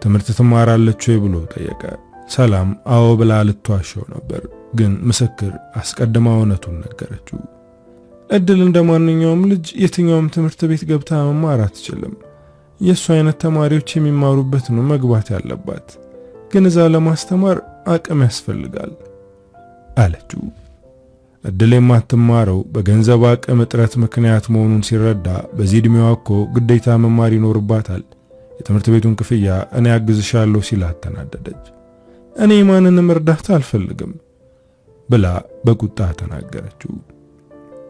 ትምህርት ትማራለች ወይ ብሎ ጠየቀ። ሰላም አዎ ብላ ልትዋሸው ነበር። ግን ምስክር አስቀድማ እውነቱን ነገረችው። እድል እንደማንኛውም ልጅ የትኛውም ትምህርት ቤት ገብታ መማር አትችልም። የሱ አይነት ተማሪዎች የሚማሩበት ነው መግባት ያለባት። ግን እዛ ለማስተማር አቅም ያስፈልጋል አለችው። እድል የማትማረው በገንዘብ አቅም እጥረት ምክንያት መሆኑን ሲረዳ በዚህ እድሜዋ እኮ ግዴታ መማር ይኖርባታል፣ የትምህርት ቤቱን ክፍያ እኔ አግዝሻለሁ ሲላት ተናደደች። እኔ ማንንም እርዳታ አልፈልግም ብላ በቁጣ ተናገረችው።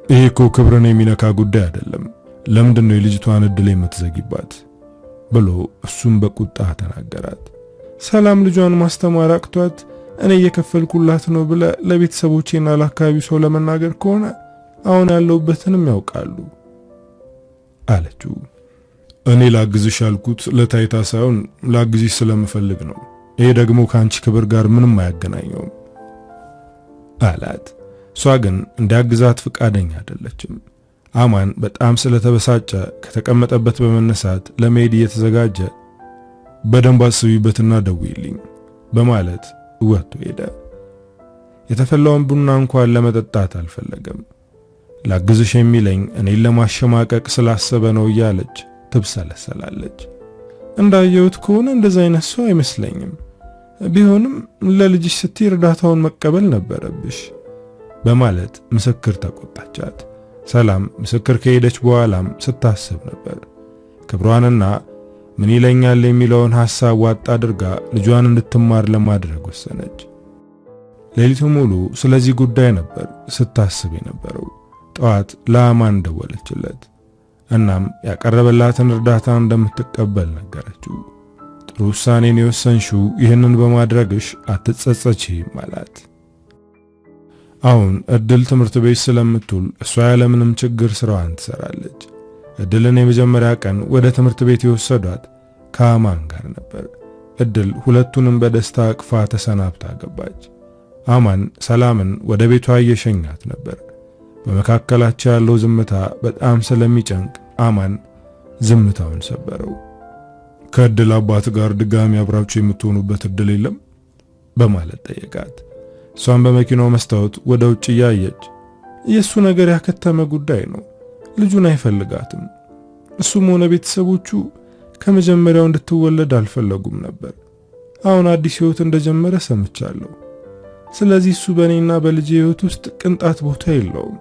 ይሄ እኮ ክብርን የሚነካ ጉዳይ አይደለም፣ ለምንድነው የልጅቷን እድል የምትዘጊባት ብሎ እሱም በቁጣ ተናገራት። ሰላም ልጇን ማስተማር አቅቷት እኔ እየከፈልኩላት ነው ብለ ለቤተሰቦቼና ለአካባቢው ሰው ለመናገር ከሆነ አሁን ያለውበትንም ያውቃሉ አለችው። እኔ ላግዝሽ ያልኩት ለታይታ ሳይሆን ላግዝሽ ስለምፈልግ ነው። ይሄ ደግሞ ካንቺ ክብር ጋር ምንም አያገናኘውም አላት። እሷ ግን እንዲያግዛት ፍቃደኛ አይደለችም። አማን በጣም ስለተበሳጨ ከተቀመጠበት በመነሳት ለመሄድ እየተዘጋጀ በደንብ አስቢበትና ደውይልኝ በማለት ወጥቶ ሄደ። የተፈላውን ቡና እንኳን ለመጠጣት አልፈለገም። ላግዝሽ የሚለኝ እኔን ለማሸማቀቅ ስላሰበ ነው እያለች ትብሰለሰላለች። እንዳየሁት ከሆነ እንደዛ አይነት ሰው አይመስለኝም። ቢሆንም ለልጅሽ ስትይ እርዳታውን መቀበል ነበረብሽ በማለት ምስክር ተቆጣቻት። ሰላም ምስክር ከሄደች በኋላም ስታስብ ነበር። ክብሯንና ምን ይለኛል የሚለውን ሐሳብ ዋጥ አድርጋ ልጇን እንድትማር ለማድረግ ወሰነች። ሌሊቱ ሙሉ ስለዚህ ጉዳይ ነበር ስታስብ የነበረው። ጠዋት ለአማን ደወለችለት። እናም ያቀረበላትን እርዳታ እንደምትቀበል ነገረችው። ጥሩ ውሳኔን የወሰንሽው ይህንን በማድረግሽ አትጸጸቺም አላት። አሁን እድል ትምህርት ቤት ስለምትውል እሷ ያለምንም ችግር ስራዋን ትሰራለች። እድልን የመጀመሪያ ቀን ወደ ትምህርት ቤት የወሰዷት ከአማን ጋር ነበር። እድል ሁለቱንም በደስታ አቅፋ ተሰናብታ ገባች። አማን ሰላምን ወደ ቤቷ እየሸኛት ነበር። በመካከላቸው ያለው ዝምታ በጣም ስለሚጨንቅ አማን ዝምታውን ሰበረው። ከእድል አባት ጋር ድጋሚ አብራችሁ የምትሆኑበት እድል የለም በማለት ጠየቃት። እሷን በመኪናው መስታወት ወደ ውጭ እያየች የሱ ነገር ያከተመ ጉዳይ ነው፣ ልጁን አይፈልጋትም። እሱም ሆነ ቤተሰቦቹ ከመጀመሪያው እንድትወለድ አልፈለጉም ነበር። አሁን አዲስ ህይወት እንደጀመረ ሰምቻለሁ። ስለዚህ እሱ በእኔና በልጄ ህይወት ውስጥ ቅንጣት ቦታ የለውም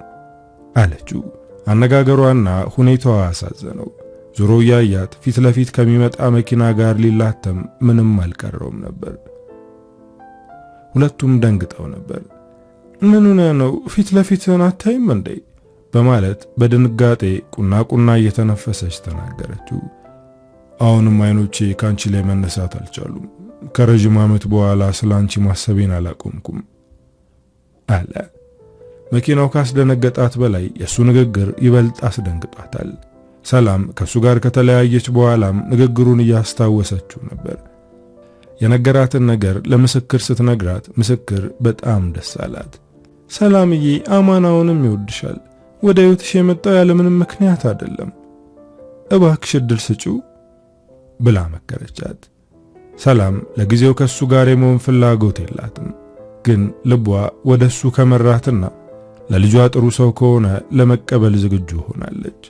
አለችው። አነጋገሯና ሁኔታዋ አሳዘነው። ዞሮ ያያት ፊት ለፊት ከሚመጣ መኪና ጋር ሊላተም ምንም አልቀረውም ነበር። ሁለቱም ደንግጠው ነበር። ምን ሆነ ነው ፊት ለፊትህን አታይም እንዴ በማለት በድንጋጤ ቁና እየተነፈሰች ተናገረችው። አሁንም አይኖቼ ካንቺ ላይ መነሳት አልቻሉም። ከረጅም ዓመት በኋላ ስላንቺ ማሰቤን አላቆምኩም አለ። መኪናው ካስደነገጣት በላይ የሱ ንግግር ይበልጥ አስደንግጧታል። ሰላም ከሱ ጋር ከተለያየች በኋላም ንግግሩን እያስታወሰችው ነበር። የነገራትን ነገር ለምስክር ስትነግራት ምስክር በጣም ደስ አላት። ሰላምዬ አማናውንም ይወድሻል። ወደ ህይወትሽ የመጣው ያለ ምንም ምክንያት አይደለም። እባክሽ እድል ስጪው ብላ መከረቻት። ሰላም ለጊዜው ከሱ ጋር የመሆን ፍላጎት የላትም፣ ግን ልቧ ወደሱ ከመራትና ለልጇ ጥሩ ሰው ከሆነ ለመቀበል ዝግጁ ሆናለች።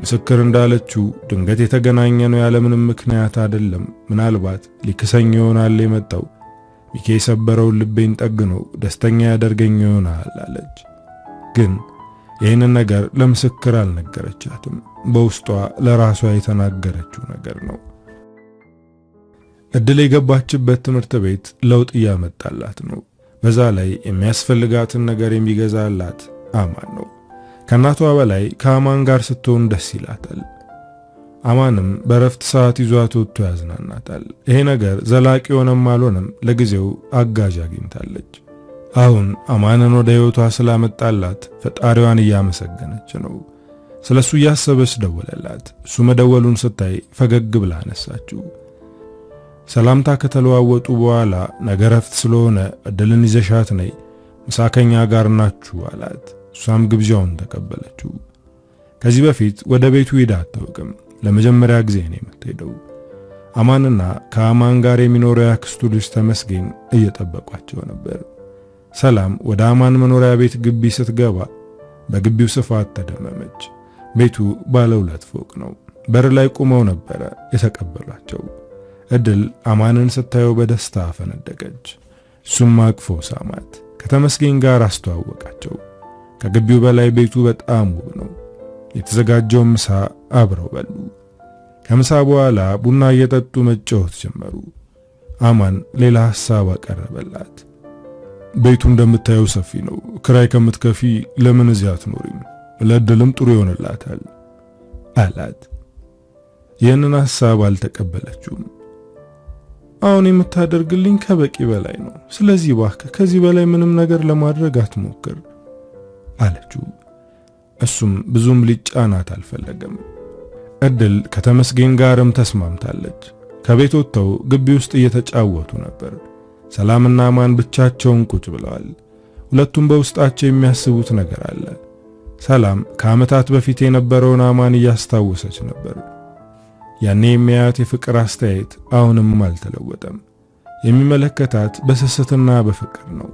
ምስክር እንዳለችው ድንገት የተገናኘ ነው ያለ ምንም ምክንያት አይደለም። ምናልባት ሊክሰኝ ይሆናል የመጣው ሚኬ የሰበረውን ልቤን ጠግኖ ደስተኛ ያደርገኝ ይሆናል አለች። ግን ይህንን ነገር ለምስክር አልነገረቻትም። በውስጧ ለራሷ የተናገረችው ነገር ነው። እድል የገባችበት ትምህርት ቤት ለውጥ እያመጣላት ነው። በዛ ላይ የሚያስፈልጋትን ነገር የሚገዛላት አማን ነው። ከናቷ በላይ ከአማን ጋር ስትሆን ደስ ይላታል። አማንም በረፍት ሰዓት ይዟት ወጥቶ ያዝናናታል። ይሄ ነገር ዘላቂ ሆነም አልሆነም ለጊዜው አጋዥ አግኝታለች። አሁን አማንን ወደ ህይወቷ ስላመጣላት ፈጣሪዋን እያመሰገነች ነው። ስለሱ እያሰበች ደወለላት። እሱ መደወሉን ስታይ ፈገግ ብላ አነሳችው። ሰላምታ ከተለዋወጡ በኋላ ነገ ረፍት ስለሆነ እድልን ይዘሻት ነይ፣ ምሳ ከኛ ጋር ናችሁ አላት። እሷም ግብዣውን ተቀበለችው። ከዚህ በፊት ወደ ቤቱ ሄዳ አታውቅም። ለመጀመሪያ ጊዜ ነው የምትሄደው። አማንና ከአማን ጋር የሚኖረው ያክስቱ ልጅ ተመስገን እየጠበቋቸው ነበር። ሰላም ወደ አማን መኖሪያ ቤት ግቢ ስትገባ በግቢው ስፋት ተደመመች። ቤቱ ባለ 2 ፎቅ ነው። በር ላይ ቆመው ነበረ የተቀበሏቸው። እድል አማንን ስታየው በደስታ ፈነደቀች። እሱም አቅፎ ሳማት። ከተመስገን ጋር አስተዋወቃቸው። ከግቢው በላይ ቤቱ በጣም ውብ ነው። የተዘጋጀው ምሳ አብረው በሉ። ከምሳ በኋላ ቡና እየጠጡ መጫወት ጀመሩ። አማን ሌላ ሐሳብ አቀረበላት። ቤቱ እንደምታየው ሰፊ ነው። ክራይ ከምትከፊ ለምን እዚያ አትኖሪም? ለእድልም ጥሩ ይሆንላታል አላት። ይህንን ሐሳብ አልተቀበለችውም። አሁን የምታደርግልኝ ከበቂ በላይ ነው። ስለዚህ እባክህ ከዚህ በላይ ምንም ነገር ለማድረግ አትሞክር አለችው። እሱም ብዙም ሊጫናት አልፈለገም። እድል ከተመስገን ጋርም ተስማምታለች። ከቤት ወጥተው ግቢ ውስጥ እየተጫወቱ ነበር። ሰላምና አማን ብቻቸውን ቁጭ ብለዋል። ሁለቱም በውስጣቸው የሚያስቡት ነገር አለ። ሰላም ከዓመታት በፊት የነበረውን አማን እያስታወሰች ነበር። ያኔ የሚያያት የፍቅር አስተያየት አሁንም አልተለወጠም። የሚመለከታት በስስትና በፍቅር ነው።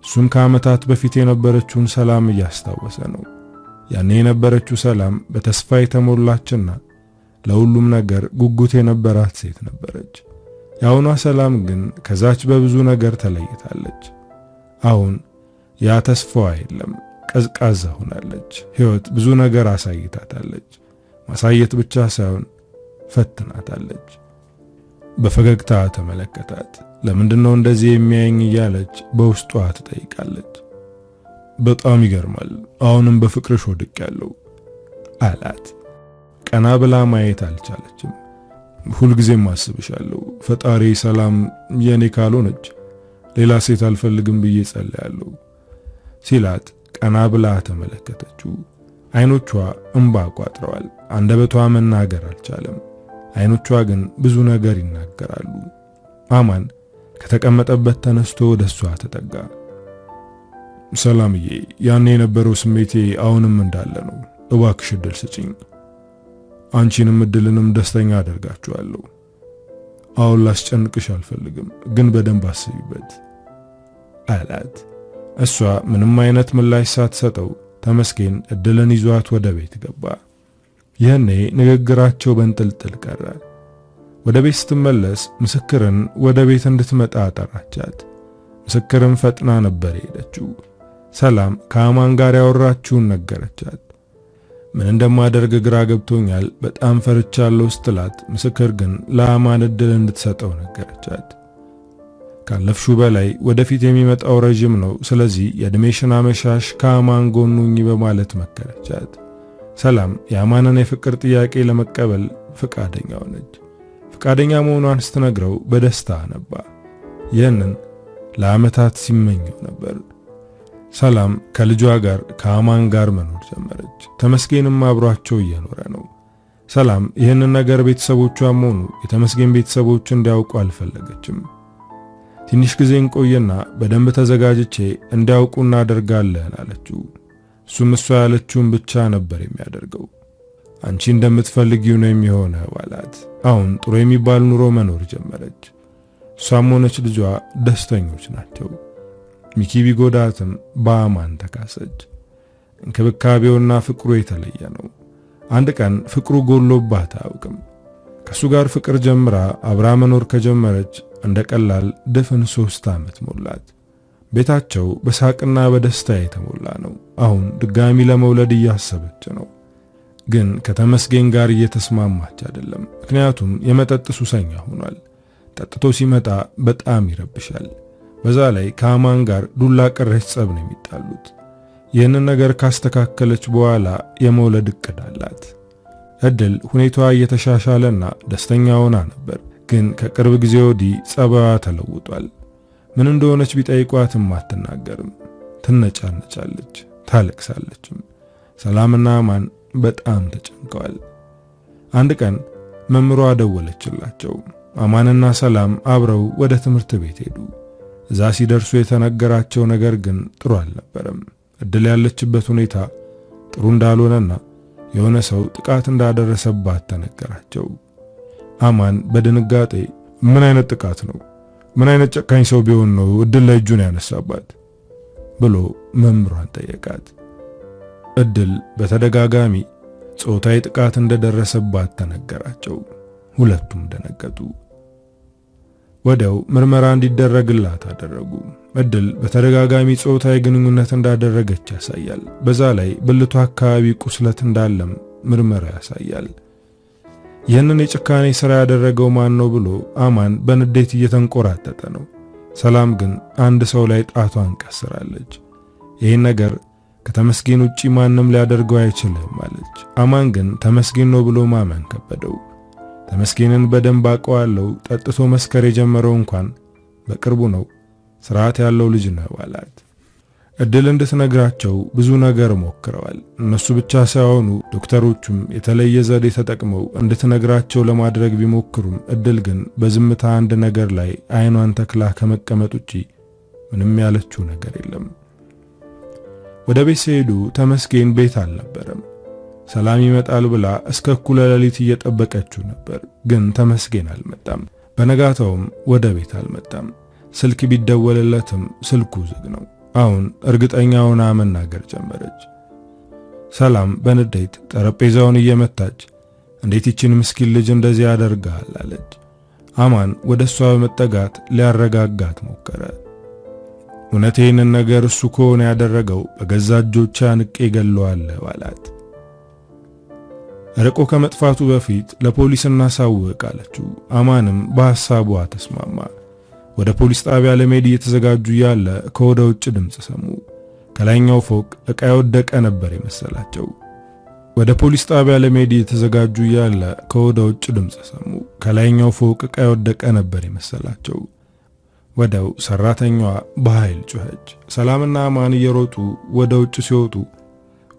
እሱም ከዓመታት በፊት የነበረችውን ሰላም እያስታወሰ ነው። ያኔ የነበረችው ሰላም በተስፋ የተሞላችና ለሁሉም ነገር ጉጉት የነበራት ሴት ነበረች። የአሁኗ ሰላም ግን ከዛች በብዙ ነገር ተለይታለች። አሁን ያ ተስፋዋ የለም። ቀዝቃዛ ሆናለች። ሕይወት ብዙ ነገር አሳይታታለች። ማሳየት ብቻ ሳይሆን ፈትናታለች። በፈገግታ ተመለከታት። ለምንድነው እንደዚህ የሚያየኝ እያለች በውስጧ ትጠይቃለች። በጣም ይገርማል፣ አሁንም በፍቅርሽ ወድቄያለሁ አላት። ቀና ብላ ማየት አልቻለችም። ሁልጊዜም አስብሻለሁ፣ ፈጣሪ ሰላም የኔ ካልሆነች ሌላ ሴት አልፈልግም ብዬ ጸልያለሁ ሲላት ቀና ብላ ተመለከተችው። አይኖቿ እንባ ቋጥረዋል። አንደበቷ መናገር አልቻለም። አይኖቿ ግን ብዙ ነገር ይናገራሉ። አማን ከተቀመጠበት ተነስቶ ወደሷ ተጠጋ። ሰላምዬ፣ ያኔ የነበረው ስሜቴ አሁንም እንዳለ ነው። እባክሽ እድል ስጪኝ። አንቺንም እድልንም ደስተኛ አደርጋችኋለሁ። አሁን ላስጨንቅሽ አልፈልግም፣ ግን በደንብ አስቢበት አላት። እሷ ምንም አይነት ምላሽ ሳትሰጠው ተመስገን እድልን ይዟት ወደ ቤት ገባ። ይህኔ ንግግራቸው በእንጥልጥል ቀረ። ወደ ቤት ስትመለስ ምስክርን ወደ ቤት እንድትመጣ ጠራቻት። ምስክርን ፈጥና ነበር ሄደችው። ሰላም ከአማን ጋር ያወራችውን ነገረቻት። ምን እንደማደርግ ግራ ገብቶኛል፣ በጣም ፈርቻለሁ ስትላት፣ ምስክር ግን ለአማን እድል እንድትሰጠው ነገረቻት። ካለፍሽው በላይ ወደፊት የሚመጣው ረጅም ነው፣ ስለዚህ የእድሜሽን አመሻሽ ከአማን ጎኑኝ በማለት መከረቻት። ሰላም የአማንን የፍቅር ጥያቄ ለመቀበል ፍቃደኛ ሆነች። ፍቃደኛ መሆኗን ስትነግረው በደስታ ነባ። ይህንን ለዓመታት ሲመኘው ነበር። ሰላም ከልጇ ጋር ከአማን ጋር መኖር ጀመረች። ተመስገንም አብሯቸው እየኖረ ነው። ሰላም ይህንን ነገር ቤተሰቦቿም ሆኑ የተመስገን ቤተሰቦች እንዲያውቁ አልፈለገችም። ትንሽ ጊዜ እንቆይና በደንብ ተዘጋጅቼ እንዲያውቁ እናደርጋለን አለችው። እሱም እሷ ያለችውን ብቻ ነበር የሚያደርገው። አንቺ እንደምትፈልጊው ነው የሚሆነው አላት። አሁን ጥሩ የሚባል ኑሮ መኖር ጀመረች። እሷም ሆነች ልጇ ደስተኞች ናቸው። ሚኪ ቢጎዳትም በአማን ተካሰች። እንክብካቤውና ፍቅሩ የተለየ ነው። አንድ ቀን ፍቅሩ ጎሎባት አያውቅም። ከሱ ጋር ፍቅር ጀምራ አብራ መኖር ከጀመረች እንደቀላል ድፍን 3 ዓመት ሞላት። ቤታቸው በሳቅና በደስታ የተሞላ ነው። አሁን ድጋሚ ለመውለድ እያሰበች ነው። ግን ከተመስገን ጋር እየተስማማች አይደለም። ምክንያቱም የመጠጥ ሱሰኛ ሆኗል። ጠጥቶ ሲመጣ በጣም ይረብሻል። በዛ ላይ ከአማን ጋር ዱላ ቀረሽ ጸብ ነው የሚጣሉት። ይህንን ነገር ካስተካከለች በኋላ የመውለድ እቅድ አላት። እድል ሁኔታዋ እየተሻሻለና ደስተኛ ሆና ነበር። ግን ከቅርብ ጊዜ ወዲህ ጸባዋ ተለውጧል። ምን እንደሆነች ቢጠይቋትም አትናገርም። ትነጫነጫለች፣ ታለቅሳለችም። ሰላምና አማን በጣም ተጨንቀዋል። አንድ ቀን መምሯ ደወለችላቸው። አማንና ሰላም አብረው ወደ ትምህርት ቤት ሄዱ። እዛ ሲደርሱ የተነገራቸው ነገር ግን ጥሩ አልነበረም። እድል ያለችበት ሁኔታ ጥሩ እንዳልሆነና የሆነ ሰው ጥቃት እንዳደረሰባት ተነገራቸው። አማን በድንጋጤ ምን አይነት ጥቃት ነው? ምን አይነት ጨካኝ ሰው ቢሆን ነው እድል ላይ እጁን ያነሳባት ብሎ መምሯን ጠየቃት። እድል በተደጋጋሚ ጾታዊ ጥቃት እንደደረሰባት ተነገራቸው። ሁለቱም ደነገጡ። ወዲያው ምርመራ እንዲደረግላት አደረጉ። እድል በተደጋጋሚ ጾታዊ ግንኙነት እንዳደረገች ያሳያል። በዛ ላይ ብልቷ አካባቢ ቁስለት እንዳለም ምርመራ ያሳያል። ይህንን የጭካኔ ሥራ ያደረገው ማን ነው ብሎ አማን በንዴት እየተንቆራጠጠ ነው። ሰላም ግን አንድ ሰው ላይ ጣቷን ቀስራለች። ይህን ነገር ከተመስገን ውጪ ማንም ሊያደርገው አይችልም አለች። አማን ግን ተመስገን ነው ብሎ ማመን ከበደው። ተመስገንን በደንብ አውቀዋለሁ፣ ጠጥቶ መስከር የጀመረው እንኳን በቅርቡ ነው፣ ስርዓት ያለው ልጅ ነው አላት። እድል እንድትነግራቸው ብዙ ነገር ሞክረዋል። እነሱ ብቻ ሳይሆኑ ዶክተሮቹም የተለየ ዘዴ ተጠቅመው እንድትነግራቸው ለማድረግ ቢሞክሩም እድል ግን በዝምታ አንድ ነገር ላይ አይኗን ተክላ ከመቀመጥ ውጪ ምንም ያለችው ነገር የለም። ወደ ቤት ሲሄዱ ተመስገን ቤት አልነበረም። ሰላም ይመጣል ብላ እስከ እኩለ ሌሊት እየጠበቀችው ነበር፣ ግን ተመስገን አልመጣም። በነጋታውም ወደ ቤት አልመጣም። ስልክ ቢደወልለትም ስልኩ ዝግ ነው። አሁን እርግጠኛ ሆና መናገር ጀመረች። ሰላም በንዴት ጠረጴዛውን እየመታች እንዴት ይችን ምስኪን ልጅ እንደዚህ ያደርጋል አለች። አማን ወደሷ በመጠጋት ሊያረጋጋት ሞከረ። እውነቴን ነገር እሱ ከሆነ ያደረገው በገዛ እጆቹ አንቄ ገለዋለሁ አላት። ርቆ ከመጥፋቱ በፊት ለፖሊስ እናሳውቅ አለችው። አማንም በሐሳቧ ተስማማ። ወደ ፖሊስ ጣቢያ ለመሄድ እየተዘጋጁ ያለ ከወደ ውጭ ድምጽ ሰሙ። ከላይኛው ፎቅ ዕቃ የወደቀ ነበር የመሰላቸው። ወደ ፖሊስ ጣቢያ ለመሄድ እየተዘጋጁ ያለ ከወደ ውጭ ድምጽ ሰሙ። ከላይኛው ፎቅ ዕቃ የወደቀ ነበር የመሰላቸው። ወደው ሰራተኛዋ በኃይል ጮኸች። ሰላምና አማን እየሮጡ ወደ ውጭ ሲወጡ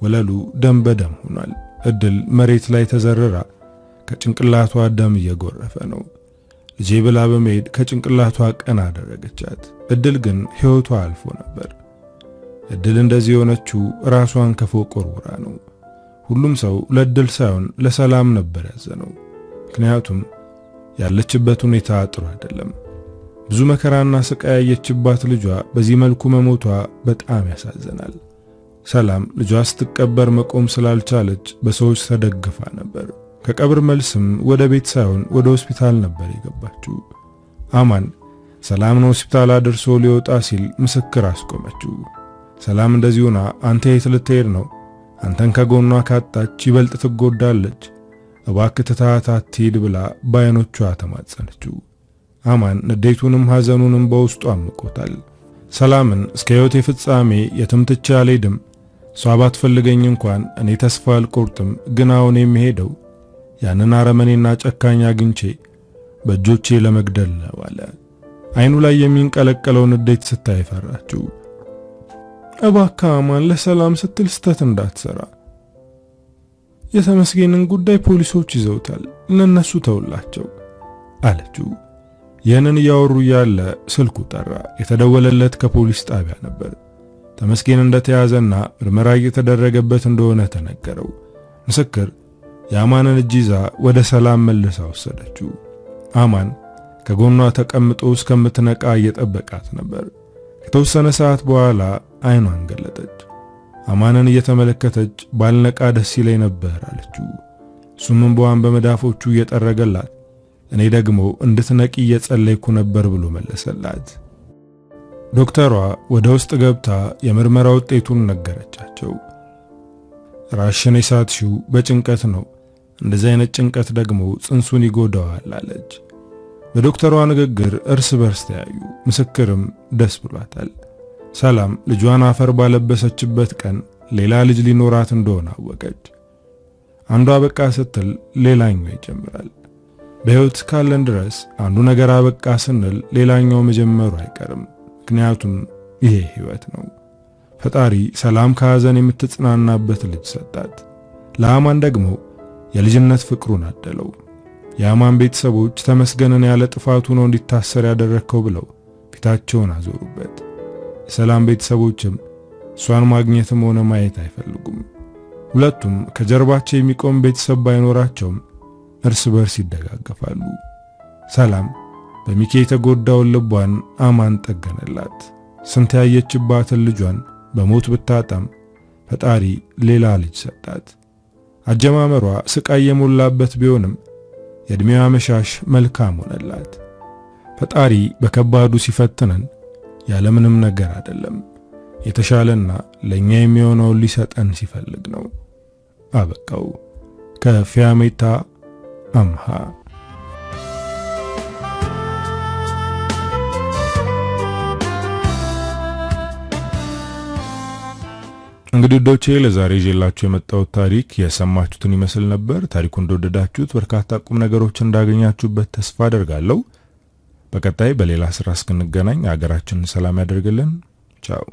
ወለሉ ደም በደም ሆኗል። እድል መሬት ላይ ተዘረራ። ከጭንቅላቷ ደም እየጎረፈ ነው። ልጄ ብላ በመሄድ ከጭንቅላቷ ቀና አደረገቻት። እድል ግን ሕይወቷ አልፎ ነበር። እድል እንደዚህ የሆነችው ራሷን ከፎቅ ወርውራ ነው። ሁሉም ሰው ለእድል ሳይሆን ለሰላም ነበር ያዘነው። ምክንያቱም ያለችበት ሁኔታ ጥሩ አይደለም። ብዙ መከራና ስቃይ ያየችባት ልጇ በዚህ መልኩ መሞቷ በጣም ያሳዝናል። ሰላም ልጇ ስትቀበር መቆም ስላልቻለች በሰዎች ተደግፋ ነበር። ከቀብር መልስም ወደ ቤት ሳይሆን ወደ ሆስፒታል ነበር የገባችው። አማን ሰላምን ሆስፒታል አድርሶ ሊወጣ ሲል ምስክር አስቆመችው። ሰላም እንደዚህ ሆና አንተ የት ልትሄድ ነው? አንተን ከጎኗ ካጣች ይበልጥ ትጎዳለች። እባክህ ትተሃት አትሂድ ብላ በዓይኖቿ ተማጸነችው። አማን ንዴቱንም ሐዘኑንም በውስጡ አምቆታል። ሰላምን እስከ ሕይወቴ ፍጻሜ የትም ትቼ አልሄድም፣ እሷ ባትፈልገኝ እንኳን እኔ ተስፋ አልቆርጥም፣ ግን አሁን የሚሄደው ያንን አረመኔና ጨካኝ አግኝቼ በእጆቼ ለመግደል ነው አለ። ዓይኑ ላይ የሚንቀለቀለው ንዴት ስታይ ፈራችው። እባክህ አማን ለሰላም ስትል ስተት እንዳትሰራ። የተመስገንን ጉዳይ ፖሊሶች ይዘውታል፣ ለነሱ ተውላቸው አለችው። ይህንን እያወሩ ያለ ስልኩ ጠራ። የተደወለለት ከፖሊስ ጣቢያ ነበር። ተመስገን እንደተያዘና ምርመራ እየተደረገበት እንደሆነ ተነገረው። ምስክር የአማንን እጅ ይዛ ወደ ሰላም መልሳ ወሰደችው። አማን ከጎኗ ተቀምጦ እስከምትነቃ እየጠበቃት ነበር። ከተወሰነ ሰዓት በኋላ ዓይኗን ገለጠች። አማንን እየተመለከተች ባልነቃ ደስ ይለኝ ነበር አለችው። እሱም እንባዋን በመዳፎቹ እየጠረገላት እኔ ደግሞ እንድትነቂ እየጸለይኩ ነበር ብሎ መለሰላት። ዶክተሯ ወደ ውስጥ ገብታ የምርመራ ውጤቱን ነገረቻቸው። ራስሽን የሳትሽው በጭንቀት ነው፣ እንደዚህ አይነት ጭንቀት ደግሞ ጽንሱን ይጎዳዋል አለች። በዶክተሯ ንግግር እርስ በርስ ተያዩ። ምስክርም ደስ ብሏታል። ሰላም ልጇን አፈር ባለበሰችበት ቀን ሌላ ልጅ ሊኖራት እንደሆነ አወቀች። አንዷ በቃ ስትል ሌላኛው ይጀምራል። በሕይወት ካለን ድረስ አንዱ ነገር አበቃ ስንል ሌላኛው መጀመሩ አይቀርም። ምክንያቱም ይሄ ሕይወት ነው። ፈጣሪ ሰላም ከሐዘን የምትጽናናበት ልጅ ሰጣት። ለአማን ደግሞ የልጅነት ፍቅሩን አደለው። የአማን ቤተሰቦች ተመስገንን ያለ ጥፋቱ ነው እንዲታሰር ያደረከው ብለው ፊታቸውን አዞሩበት። የሰላም ቤተሰቦችም እሷን ማግኘትም ሆነ ማየት አይፈልጉም። ሁለቱም ከጀርባቸው የሚቆም ቤተሰብ ባይኖራቸውም እርስ በርስ ይደጋገፋሉ። ሰላም በሚኬ የተጎዳውን ልቧን አማን ጠገነላት። ስንት ያየችባትን ልጇን በሞት ብታጣም ፈጣሪ ሌላ ልጅ ሰጣት። አጀማመሯ ስቃይ የሞላበት ቢሆንም የእድሜዋ መሻሽ መልካም ሆነላት። ፈጣሪ በከባዱ ሲፈትነን ያለምንም ነገር አይደለም፣ የተሻለና ለኛ የሚሆነውን ሊሰጠን ሲፈልግ ነው። አበቃው። ከፊያሜታ አምሃ። እንግዲህ ዶቼ ለዛሬ ይዤላችሁ የመጣሁት ታሪክ የሰማችሁትን ይመስል ነበር። ታሪኩን እንደወደዳችሁት በርካታ ቁም ነገሮችን እንዳገኛችሁበት ተስፋ አደርጋለሁ። በቀጣይ በሌላ ስራ እስክንገናኝ ሀገራችንን ሰላም ያደርግልን። ቻው።